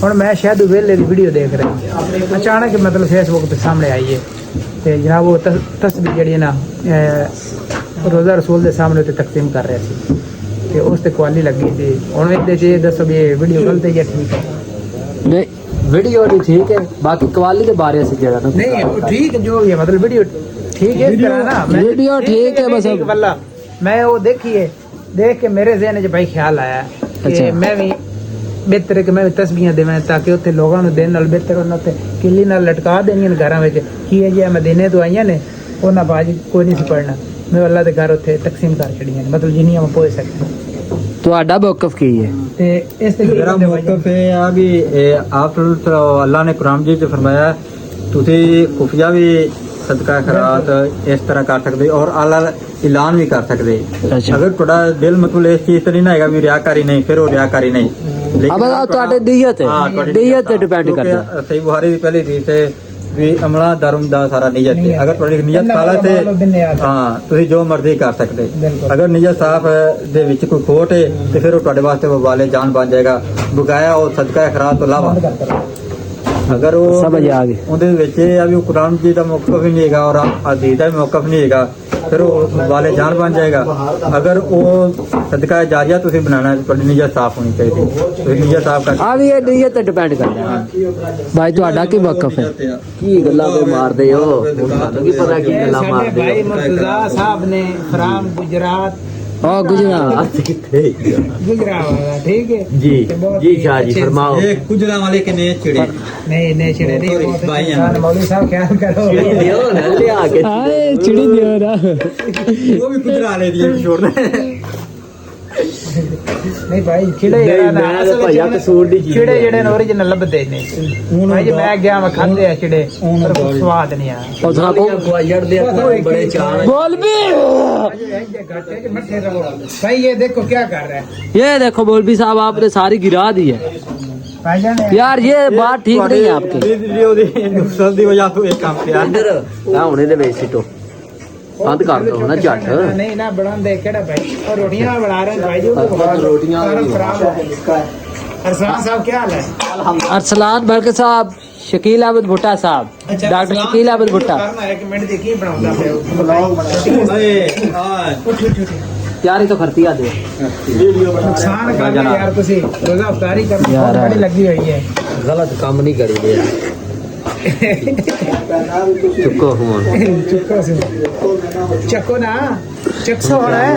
और मैं शायद वेले की वीडियो देख रहा अचानक मतलब फेसबुक पे सामने आई है तो जनाब वो तस्वीर जी ना रोज़ा रसूल के सामने ते तकसीम कर रहे थे तो उस ते क्वाली लगी थी हम ये दसो भी वीडियो गलत है या ठीक है नहीं वीडियो नहीं ठीक है बाकी कवाली के बारे से जरा ना नहीं वो ठीक है जो भी है मतलब वीडियो ठीक है इस तरह ना वीडियो ठीक है बस अब वल्ला मैं वो देखिए देख के मेरे ज़हन में भाई ख्याल आया कि अच्छा। मैं भी बेहतर है कि मैं भी तस्बीहां देवां ताकि उत्थे लोगों ਨੂੰ ਦੇਣ ਨਾਲ ਬਿਹਤਰ ਉਹਨਾਂ ਤੇ ਕਿੱਲੀ ਨਾਲ ਲਟਕਾ ਦੇਣੀਆਂ ਘਰਾਂ ਵਿੱਚ ਕੀ ਹੈ ਜੀ ਮਦੀਨੇ ਤੋਂ ਆਈਆਂ ਨੇ ਉਹਨਾਂ ਬਾਜੀ ਕੋਈ ਨਹੀਂ ਸੀ ਪੜਨਾ ਮੈਂ ਅੱਲਾ ਦੇ ਘਰ ਉੱਥੇ ਤਕਸੀਮ ਕਰ ਛੜੀਆਂ ਮਤਲਬ ਜਿੰਨੀਆਂ ਮੈਂ ਪਹੁੰਚ ਸਕਦਾ ਤੁਹਾਡਾ ਮੌਕਫ ਕੀ ਹੈ ਤੇ ਇਸ ਤੇ मेरा मौकफ है अभी आप अल्लाह ने कुरान जी च फरमाया तुसी खुफिया भी सदका खैरात इस तरह कर सकते और आला ऐलान भी कर सकते अच्छा। अगर थोड़ा दिल मतलब इस चीज से नहीं ना हैगा भी रियाकारी नहीं फिर वो रियाकारी नहीं अब ਤੁਹਾਡੇ ਨੀਅਤ ਹੈ ਨੀਅਤ ਤੇ ਡਿਪੈਂਡ ਕਰਦਾ सही बुहारी की पहली चीज है भी अमला धर्म दा सारा नियत है अगर थोड़ी नियत खाला ते हाँ तुसी जो मर्जी कर सकते अगर नियत साफ दे विच कोई खोट है ते फिर वो ਤੁਹਾਡੇ ਵਾਸਤੇ वबाले जान बन जाएगा बकाया और सदका खैरात तो लावा अगर वो समझ आ गई ਉਹਦੇ ਵਿੱਚ ਇਹ ਆ ਵੀ ਉਹ ਕੁਰਾਨ ਜੀ ਦਾ ਮੌਕਫ ਵੀ ਨਹੀਂ ਹੈਗਾ ਔਰ ਹਦੀਸ ਦਾ ਵੀ ਮੌਕਫ ਨਹੀਂ ਹੈਗਾ ਫਿਰ ਉਹ ਵਾਲੇ ਜਾਨ ਬਣ ਜਾਏਗਾ ਅਗਰ ਉਹ ਸਦਕਾ ਜਾਰੀਆ ਤੁਸੀਂ ਬਣਾਣਾ ਤੁਹਾਡੀ ਨੀਅਤ ਸਾਫ਼ ਹੋਣੀ ਚਾਹੀਦੀ ਤੁਸੀਂ ਨੀਅਤ ਸਾਫ਼ ਕਰ ਆ ਵੀ ਇਹ ਨੀਅਤ ਤੇ ਡਿਪੈਂਡ ਕਰਦਾ ਭਾਈ ਤੁਹਾਡਾ ਕੀ ਮੌਕਫ ਹੈ ਕੀ ਗੱਲਾਂ ਤੇ ਮਾਰਦੇ ਹੋ ਤੁਹਾਨੂੰ ਕੀ ਪਤਾ ਕੀ ਗੱਲਾਂ ਸਾਡੇ ਮਾਰਦੇ ਭਾਈ ਮੁਰਤਜ਼ਾ ਸਾਹਿਬ ਨੇ ਫਰਾਮ ਗੁਜਰਾਤ ਹੋ ਗੁਜਰਾਤ ਕਿੱਥੇ गुजरात वाला ठीक है जी तो बहुत जी ही शाह जी अच्छे- फरमाओ ਇਹ ਕੁਜਰਾ ਵਾਲੇ ਕਿਨੇ ਛਿੜੇ नहीं नहीं छिड़े नहीं तो बहुत भाई अच्छे हैं। इंसान, मौलवी साहब ख्याल करो ਆਏ ਚਿੜੀ ਦਿਓ ਨਾ ਉਹ ਵੀ ਕੁਜਰਾ ਵਾਲੇ ਦੀ ਛੋੜਨੇ नहीं भाई छिड़े यार ना मैं असल भैया छिड़े- कसूर दी चीज़ छिड़े है। जेड़े ओरिजिनल लभदे ने भाई जी मैं गया मैं खाते हैं छिड़े पर स्वाद नहीं आया और साको बड़े चाण बोल भी भाई ये देखो क्या कर रहा है ये देखो मौलवी साहब आपने सारी गिरा दी है भाईजान यार ये बात ठीक नहीं है आपकी ਉਹਦੀ ਨੁਕਸਾਨ ਦੀ ਵਜ੍ਹਾ ਤੋਂ ਇਹ ਕੰਮ ਪਿਆ ना होने दे बेच सिटो बंद कर दो ना झट नहीं ना बनांदे केड़ा भाई और रोटियां बना रहे हैं भाई जी रोटियां खराब है अरसलान साहब क्या हाल है अरसलान बल्कि साहब शकील अहमद भुट्टा साहब डॉक्टर शकील अहमद भुट्टा करना है कि मिनट दी की बनाਉਂਦਾ ਪਿਆ ਓਏ ਆ यार ये तो खर्तिया दे ਨੁਕਸਾਨ ਕਰ ਲਿਆ ਯਾਰ ਤੁਸੀਂ ਰੋਜ਼ਾ ਅਫਤਾਰੀ ਕਰਨੀ यार। ਬੜੀ ਲੱਗੀ ਹੋਈ ਹੈ गलत काम नहीं करी दे चुको फोन ਚੁੱਕੋ ਸੀ ਚੱਕੋ ਨਾ ਚੱਕਸੋ ਹੋਣਾ ਹੈ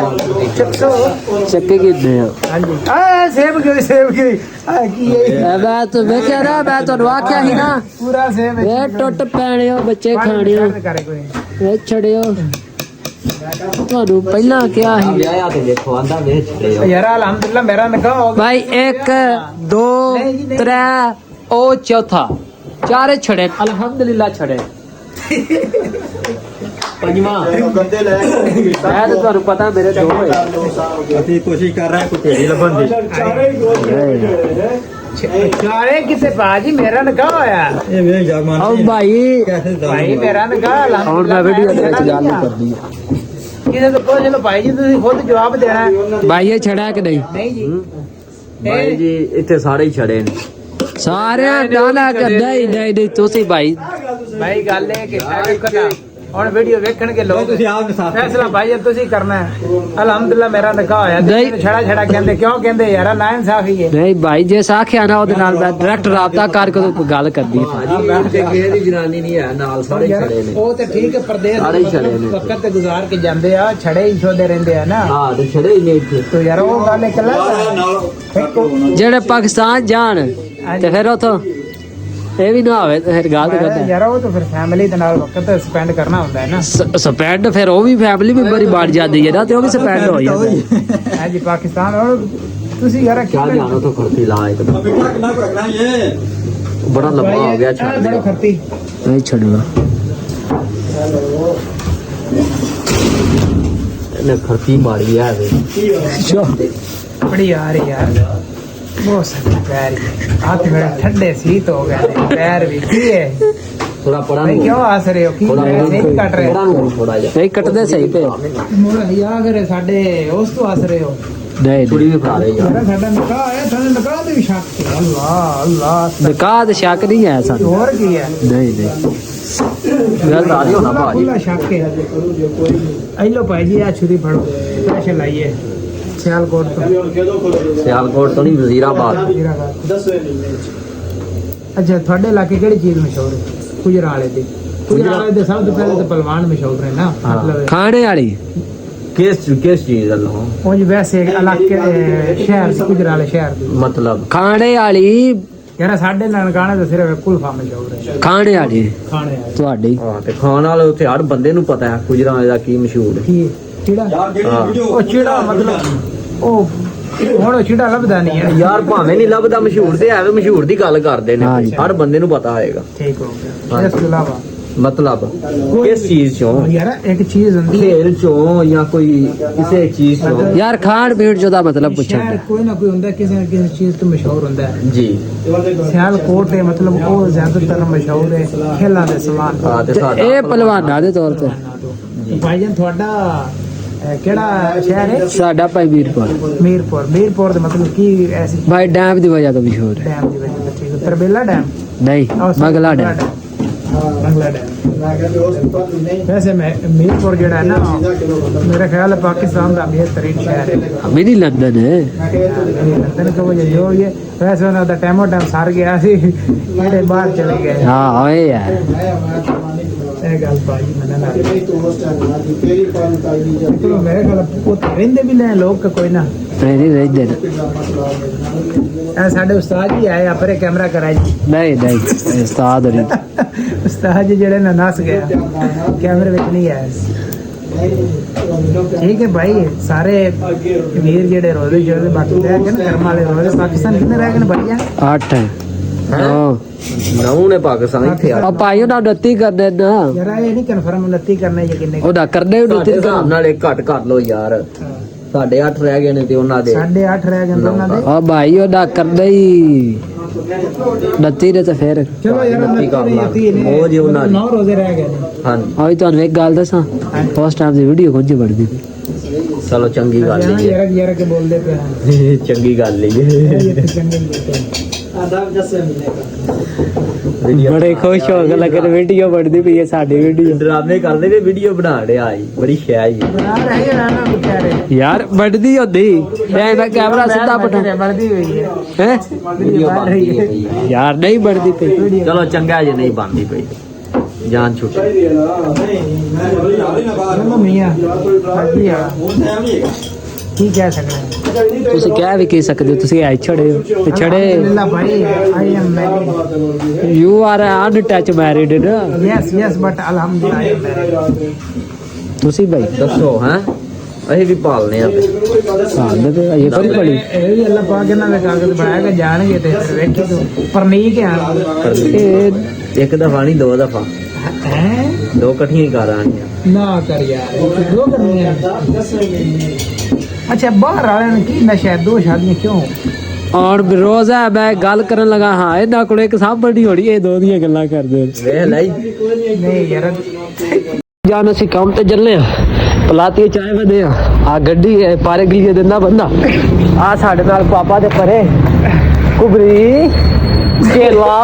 ਚੱਕਸੋ चक्के की दे ਹਾਂਜੀ ਆ ਸੇਬ ਗਈ ਆ ਕੀ ਹੈ मैं तो मैं कह रहा मैं तो आख्या ही ना ਪੂਰਾ ਸੇਬ वे टुट पैने हो बच्चे खाने हो करे कोई वे छड़े हो ਤੁਹਾਨੂੰ ਪਹਿਲਾਂ ਕਿਹਾ ਸੀ ਲਿਆਇਆ ਤੇ ਦੇਖੋ ਆਂਦਾ ਵੇਚ ਛੜੇ ਯਾਰ ਅਲਹਮਦੁਲਿਲਾ ਮੇਰਾ ਨਿਕਾਹ ਹੋ ਗਿਆ भाई 1 2 3 ओ चौथा चारे छड़े अल्हम्दुलिल्लाह छड़े पंजवा मैं तो ਤੁਹਾਨੂੰ ਪਤਾ ਮੇਰੇ ਦੋ ਹੋਏ ਅਸੀਂ ਕੋਸ਼ਿਸ਼ ਕਰ ਰਹੇ ਹਾਂ ਕੋਈ ਢੇੜੀ ਲੱਭਣ ਦੀ ਚਾਰੇ ਕਿਤੇ ਬਾਜੀ ਮੇਰਾ ਨਿਕਾਹ ਹੋਇਆ ਇਹ ਵੇ ਜਰਮਾਨ आओ भाई ਭਾਈ ਮੇਰਾ ਨਿਕਾਹ ਹੁਣ ਅਲਹਮਦੁਲਿਲਾ ਮੈਂ ਵੀਡੀਓ ਦੇ ਵਿੱਚ ਗੱਲ ਨਹੀਂ ਕਰਦੀ ਕਿਸੇ ਤੋਂ ਪੁੱਛ ਲਓ ਭਾਈ ਜੀ ਤੁਸੀਂ ਖੁਦ ਜਵਾਬ ਦੇਣਾ ਹੈ। ਭਾਈ ਇਹ ਛੜਾ ਕਿ ਨਹੀਂ ਨਹੀਂ ਜੀ ਭਾਈ ਜੀ ਇੱਥੇ ਸਾਰੇ ਹੀ ਛੜੇ ਨੇ ਸਾਰਿਆਂ ਡਾਲਾ ਕਰਦਾ ਹੀ ਨਹੀਂ ਤੁਸੀਂ ਭਾਈ ਭਾਈ ਗੱਲ ਇਹ ਕਿ ਕਦਾ ਹੁਣ ਵੀਡੀਓ ਵੇਖਣਗੇ ਲੋਕ ਤੁਸੀਂ ਆਪ ਇਨਸਾਫ ਕਰੋ। ਫੈਸਲਾ ਭਾਈ ਇਹ ਤੁਸੀਂ ਕਰਨਾ ਹੈ ਅਲਹਮਦੁਲਿਲਾ ਮੇਰਾ ਨਿਕਾਹ ਹੋਇਆ ਨਹੀਂ। ਤੇ ਛੜਾ ਛੜਾ ਕਹਿੰਦੇ ਕਿਉਂ ਕਹਿੰਦੇ ਯਾਰ ਨਾ ਇਨਸਾਫੀ ਹੈ ਨਹੀਂ ਭਾਈ ਜੇ ਸਾਖਿਆ ਨਾ ਉਹਦੇ ਨਾਲ ਮੈਂ ਡਾਇਰੈਕਟ ਰਾਬਤਾ ਕਰਕੇ ਕੋਈ ਗੱਲ ਕਰਦੀ ਭਾਜੀ ਮੈਂ ਤੇ ਕਿਸੇ ਦੀ ਜਨਾਨੀ ਨਹੀਂ ਹੈ ਨਾਲ ਸਾਰੇ ਹੀ ਯਾਰ ਛੜੇ ਨੇ ਉਹ ਤੇ ਠੀਕ ਹੈ ਪਰਦੇਸ ਸਾਰੇ ਹੀ ਛੜੇ ਨੇ। ਵਕਤ ਤੇ ਗੁਜ਼ਾਰ ਕੇ ਜਾਂਦੇ ਆ ਛੜੇ ਹੀ ਛੋਦੇ ਰਹਿੰਦੇ ਆ ਨਾ ਹਾਂ ਤੇ ਛੜੇ ਹੀ ਨੇ ਇੱਥੇ ਤੋ ਯਾਰ ਉਹ ਗੱਲ ਇੱਕ ਲੱਗ ਜਿਹੜੇ ਪਾਕਿਸਤਾਨ ਜਾਣ ਤੇ ਫਿਰ ਉਥੋਂ ਇਹ ਵੀ ਨਾ ਹੋਵੇ ਤੇ ਫਿਰ ਗਲਤ ਕਰਦਾ ਯਾਰ ਉਹ ਤਾਂ ਫਿਰ ਫੈਮਿਲੀ ਦੇ ਨਾਲ ਵਕਤ ਸਪੈਂਡ ਕਰਨਾ ਹੁੰਦਾ ਹੈ ਨਾ। ਸਪੈਂਡ ਫਿਰ ਉਹ ਵੀ ਫੈਮਿਲੀ ਮੈਂਬਰ ਹੀ ਬਣ ਜਾਂਦੀ ਹੈ ਨਾ ਤੇ ਉਹ ਵੀ ਸਪੈਂਡ ਹੋ ਜਾਂਦਾ ਹੈ ਜੀ ਪਾਕਿਸਤਾਨ ਔਰ ਤੁਸੀਂ ਯਾਰ क्या जानो तो खर्ची ला एकदम कितना को रखना है ये बड़ा लंबा हो गया छाड़ ਬੜਾ दिया ਖਰਤੀ ਨਹੀਂ ਛੱਡਣਾ ने खर्ची मारी है वे ਬੜੀ ਆ ਰਹੀ ਯਾਰ ਬਹੁਤ ਸਾਰੇ ਪੈਰ ਹੱਥ ਮੇਰੇ ਠੰਡੇ ਸੀਤ ਹੋ ਗਏ ਨੇ, ਪੈਰ ਵੀ ਕੀ ਹੈ थोड़ा पड़ा ਨਹੀਂ ਕਿਉਂ ਹੱਸ ਰਹੇ ਹੋ ਕੀ थोड़ा ਨਹੀਂ ਕੱਟ ਰਹੇ थोड़ा जा ਨਹੀਂ ਕੱਟਦੇ ਸਹੀ ਪਏ ਮੋੜਾ ਯਾ ਕਰੇ ਸਾਡੇ ਉਸ ਤੋਂ ਹੱਸ ਰਹੇ ਹੋ ਨਹੀਂ थोड़ी भी खा रहे यार ਯਾਰ ਸਾਡਾ ਨਿਕਾਹ ਹੈ ਤੁਹਾਨੂੰ ਨਿਕਾਹ ਦੇ ਵੀ ਸ਼ੱਕ ਹੈ ਅੱਲਾਹ ਅੱਲਾਹ ਨਿਕਾਹ ਤੇ ਸ਼ੱਕ ਨਹੀਂ ਹੈ ਸਾਨੂੰ ਹੋਰ ਕੀ ਹੈ ਨਹੀਂ ਨਹੀਂ गल आ रही हो ना भाजी ਖੁੱਲਾ ਸ਼ੱਕ ਹੈ ਆਈ ਲੋ ਭਾਈ ਜੀ ਆ ਛੁਰੀ ਫੜੋ ਪੈਸੇ ਲਾਈਏ ਸਿਆਲਕੋਟ ਤੋਂ सियालकोट तो नहीं वजीराबाद ਅੱਛਾ ਤੁਹਾਡੇ ਇਲਾਕੇ ਕਿਹੜੀ ਚੀਜ਼ ਮਸ਼ਹੂਰ ਹੈ ਗੁਜਰਾਲੇ ਦੀ ਗੁਜਰਾਲੇ ਦੇ ਸਭ ਤੋਂ ਪਹਿਲੇ ਤਾਂ ਪਹਿਲਵਾਨ ਮਸ਼ਹੂਰ ਹੈ ਨਾ ਮਤਲਬ ਖਾਣੇ ਵਾਲੀ किस चीज अल्लाह ਉਹ ਵੈਸੇ ਇਲਾਕੇ ਸ਼ਹਿਰ ਦੀ ਗੁਜਰਾਲੇ ਸ਼ਹਿਰ ਦੀ मतलब ਖਾਣੇ ਵਾਲੀ ਯਾਰ ਸਾਡੇ ਨਨਕਾਣੇ ਤਾਂ ਸਿਰਫ ਕੁਲਫਾ ਮਸ਼ਹੂਰ ਹੈ ਖਾਣੇ ਵਾਲੀ ਖਾਣੇ ਵਾਲੇ ਤੁਹਾਡੀ हाँ ते खाने वाले उत्थे हर बंदे नु पता है गुजरात दा की मशहूर है ਕੀ ਚਿੜਾ ਉਹ ਚਿੜਾ ਮਤਲਬ ਉਹ ਹੁਣ ਉਹ ਚਿੜਾ ਲੱਭਦਾ ਨਹੀਂ ਹੈ यार भावें नहीं लभदा मशहूर ते है मशहूर दी गल करदे ने हाँ जी। हर बंदे नु पता होएगा ਠੀਕ ਹੋ ਗਿਆ ਇਸ ਤੋਂ ਇਲਾਵਾ मतलब किस चीज चों ਯਾਰ ਇੱਕ ਚੀਜ਼ ਹੁੰਦੀ ਹੈ खेल चों या कोई किसी चीज चों ਯਾਰ ਖਾਣ ਪੀਣ ਚੋਂ ਦਾ ਮਤਲਬ ਪੁੱਛਣ ਸ਼ਹਿਰ ਕੋਈ ਨਾ ਕੋਈ ਹੁੰਦਾ ਕਿਸੇ ਨਾ ਕਿਸੇ ਚੀਜ਼ ਤੋਂ ਮਸ਼ਹੂਰ ਹੁੰਦਾ ਹੈ जी ਸਿਆਲਕੋਟ ਹੈ ਮਤਲਬ ਉਹ ਜ਼ਿਆਦਾਤਰ ਮਸ਼ਹੂਰ ਹੈ ਖੇਲਾਂ ਦੇ ਸਮਾਨ हाँ ते साडा ਇਹ ਪਹਿਲਵਾਨਾਂ ਦੇ ਤੌਰ ਤੇ ਭਾਈਜਾਨ ਤੁਹਾਡਾ ਕਿਹੜਾ ਸ਼ਹਿਰ ਹੈ ਸਾਡਾ ਭਾਈ ਵੀਰਪੁਰ ਮੀਰਪੁਰ ਦੇ ਮਤਲਬ ਕੀ ਐਸੀ ਭਾਈ ਡੈਮ ਦੀ ਵਜ੍ਹਾ ਤੋਂ ਮਸ਼ਹੂਰ ਹੈ ਡੈਮ ਦੀ ਵਜ੍ਹਾ ਤੋਂ ਠੀਕ ਹੈ ਤਰਬੇਲਾ ਡੈਮ ਨਹੀਂ ਬਗਲਾ ਡੈਮ ਬੰਗਲਾ ਡੈਮ ਵੈਸੇ ਮੈਂ ਮੀਰਪੁਰ ਜਿਹੜਾ ਹੈ ਨਾ ਮੇਰਾ ਖਿਆਲ ਹੈ ਪਾਕਿਸਤਾਨ ਦਾ ਬਿਹਤਰੀਨ ਸ਼ਹਿਰ ਹੈ ਮਿਨੀ ਲੰਦਨ ਹੈ ਲੰਦਨ ਕੋ ਜੋ ਇਹ ਵੈਸੇ ਉਹਨਾਂ ਦਾ ਟਾਈਮੋ ਟਾਈਮ ਸਰ ਗਿਆ ਸੀ ਜਿਹੜੇ ਬਾਹਰ ਚਲੇ ਗਏ ਹਾਂ ਹੋਏ ਯਾਰ ਇਹ ਗੱਲ ਭਾਈ ਮੈਨੂੰ ਨਾ ਚਲੋ ਮੇਰੇ ਖਿਆਲ ਉਹ ਰਹਿੰਦੇ ਵੀ ਨੇ ਲੋਕ ਕੋਈ ਨਾ ਨਹੀਂ ਰਹਿੰਦੇ ਨੇ ਇਹ ਸਾਡੇ ਉਸਤਾਦ ਜੀ ਆਏ ਆਪਰੇ ਕੈਮਰਾ ਕਰਾਈ ਨਹੀਂ ਨਹੀਂ ਉਸਤਾਦ ਹੋਰੀ ਉਸਤਾਦ ਜੀ ਜਿਹੜੇ ਨਾ ਨਸ ਗਿਆ ਕੈਮਰੇ ਵਿੱਚ ਨਹੀਂ ਆਇਆ ਠੀਕ ਹੈ ਭਾਈ ਸਾਰੇ ਵੀਰ ਜਿਹੜੇ ਰੋਜ਼ੇ ਜਿਹੜੇ ਬਾਕੀ ਰਹਿ ਗਏ ਕਰਮ ਵਾਲੇ ਰੋਜ਼ੇ ਪਾਕਿਸਤਾਨ ਕਿੰਨੇ ਰਹਿ ਗਏ ਨੇ ਭਈਆ 8 ਹੈ ਹਾਂ नौ ने पाकिस्तान थे यार ਆ ਭਾਈ ਉਹਨਾਂ 29 ਕਰਦੇ ਨਾ ਯਾਰ ਇਹ ਨਹੀਂ ਕਨਫਰਮ 29 ਕਰਨਾ ਜਾਂ ਕਿੰਨੇ ਉਹਦਾ ਕਰਦੇ 29 ਸਾਡੇ ਹਿਸਾਬ ਨਾਲ ਇੱਕ ਘੱਟ ਕਰ ਲੋ ਯਾਰ 8.5 ਰਹਿ ਗਏ ਨੇ ਤੇ ਉਹਨਾਂ ਦੇ 8.5 ਰਹਿ ਗਏ ਉਹਨਾਂ ਦੇ ਆ ਭਾਈ ਉਹਦਾ ਕਰਦੇ ਹੀ 29 ਦੇ ਤਾਂ ਫਿਰ ਚਲੋ ਯਾਰ 29 ਕਰ ਲਾ। ਨੇ ਉਹ ਜੀ ਉਹਨਾਂ ਦੀ। 9 ਰੋਜ਼ੇ ਰਹਿ ਗਏ ਨੇ ਹਾਂ ਆ ਵੀ ਤੁਹਾਨੂੰ ਇੱਕ ਗੱਲ ਦੱਸਾਂ ਫਸਟ ਟਾਈਮ ਦੀ ਵੀਡੀਓ ਕੁਝ ਬੜਦੀ ਪਈ ਚਲੋ ਚੰਗੀ ਗੱਲ ਯਾਰ ਹੈ ਯਾਰ ਯਾਰ ਕੇ ਬੋਲਦੇ ਪਏ ਹਾਂ ਚੰਗੀ ਗੱਲ ਹੈ ਇਹ ਤਾਂ ਚੰਗੇ ਨਹੀਂ ਬੋਲਦੇ ਆਦਾਬ ਜੱਸੇ ਮਿਲੇਗਾ ਬੜੇ ਖੁਸ਼ ਹੋ ਕੇ ਲੱਗੇ ਵੀਡੀਓ ਬੜਦੀ ਪਈ ਹੈ ਸਾਡੀ ਵੀਡੀਓ ਡਰਾਮੇ ਕਰਦੇ ਨੇ ਵੀਡੀਓ ਬਣਾ ਰਿਹਾ ਆਈ ਬੜੀ ਸ਼ੈ ਆਈ ਯਾਰ ਇਹ ਨਾ ਵਿਚਾਰੇ ਯਾਰ ਬੜਦੀ ਹੁੰਦੀ ਐ ਮੈਂ ਕੈਮਰਾ ਸਿੱਧਾ ਪਟਾ बढ़ती हुई है ਹੈ ਵੀਡੀਓ ਬਣਦੀ ਹੈ ਯਾਰ ਨਹੀਂ ਬੜਦੀ ਪਈ ਚਲੋ ਚੰਗਾ ਜੇ ਨਹੀਂ ਬਣਦੀ ਪਈ ਜਾਨ ਛੁੱਟੀ मियां की कह सकते हैं ਤੁਸੀਂ ਕਹਿ ਵੀ ਕੀ ਸਕਦੇ ਹੋ, ਤੁਸੀਂ ਆਈ ਛੜੇ ਹੋ ਤੇ ਛੜੇ अल्हम्दुलिल्लाह भाई I am married you are untouch married ਨਾ यस यस बट अल्हम्दुलिल्लाह आई एम मैरिड ਤੁਸੀਂ ਭਾਈ ਦੱਸੋ ਹੈ ਅਸੀਂ ਵੀ ਪਾਲਨੇ ਆ ਸਾਲ ਦੇ ਇਹ ਕੋਈ ਬੜੀ ਇਹ ਵੀ ਅੱਲਾਹ ਪਾਕ ਇਹਨਾਂ ਦੇ ਕਾਗਜ਼ ਬਣਾਇਆ ਕਿ ਜਾਣਗੇ ਤੇ ਫਿਰ ਵੇਖੀ ਤੂੰ ਪਰਨੀਕ ਹੈ ਇਹ ਇੱਕ ਦਫਾ ਨਹੀਂ ਦੋ ਦਫਾ हैं ਦੋ ਇਕੱਠੀਆਂ ਹੀ ਕਰ ਆਣੀਆਂ ना कर यार दो करनी है अच्छा बाहर वाले ने की नशा दो शादियां क्यों ਔਰ ਰੋਜ਼ ਹੈ ਮੈਂ ਗੱਲ ਕਰਨ ਲੱਗਾ ਹਾਂ ਇਹਨਾਂ ਕੋਲ ਇੱਕ ਸਾਂਭਣੀ ਹੋਣੀ ਇਹ ਦੋ ਦੀਆਂ ਗੱਲਾਂ ਕਰਦੇ ਵੇਖ ਲਈ नहीं यार ਜਾਨ ਅਸੀਂ ਕੰਮ ਤੇ ਚੱਲੇ ਆ ਪਲਾਤੀ ਚਾਹ ਵਦੇ ਆ ਗੱਡੀ ਹੈ ਪਾਰੇ ਗਲੀਏ ਦਿੰਦਾ ਬੰਦਾ ਆ ਸਾਡੇ ਨਾਲ ਪਾਪਾ ਦੇ ਪਰੇ ਕੁਬਰੀ केला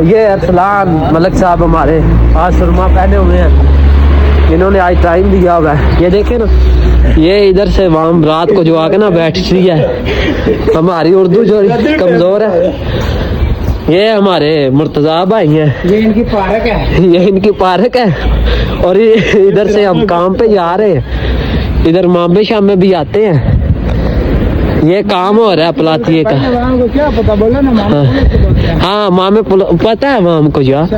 ये अरसलान मलक साहब हमारे आज सुरमा पहने हुए हैं इन्होंने आज टाइम दिया हुआ है ये देखे ना ये इधर से वहाँ रात को जो आके ना बैठती है हमारी उर्दू जो कमजोर है ये हमारे मुर्तजा भाई हैं ये इनकी पार्क है ये इनकी पार्क है और ये इधर से हम काम पे जा रहे हैं इधर मामे शामे भी आते हैं ये काम हो रहा है पलाथिए का। को क्या पता, बोलो ना मामा। हाँ मामे पता है वाम को यार,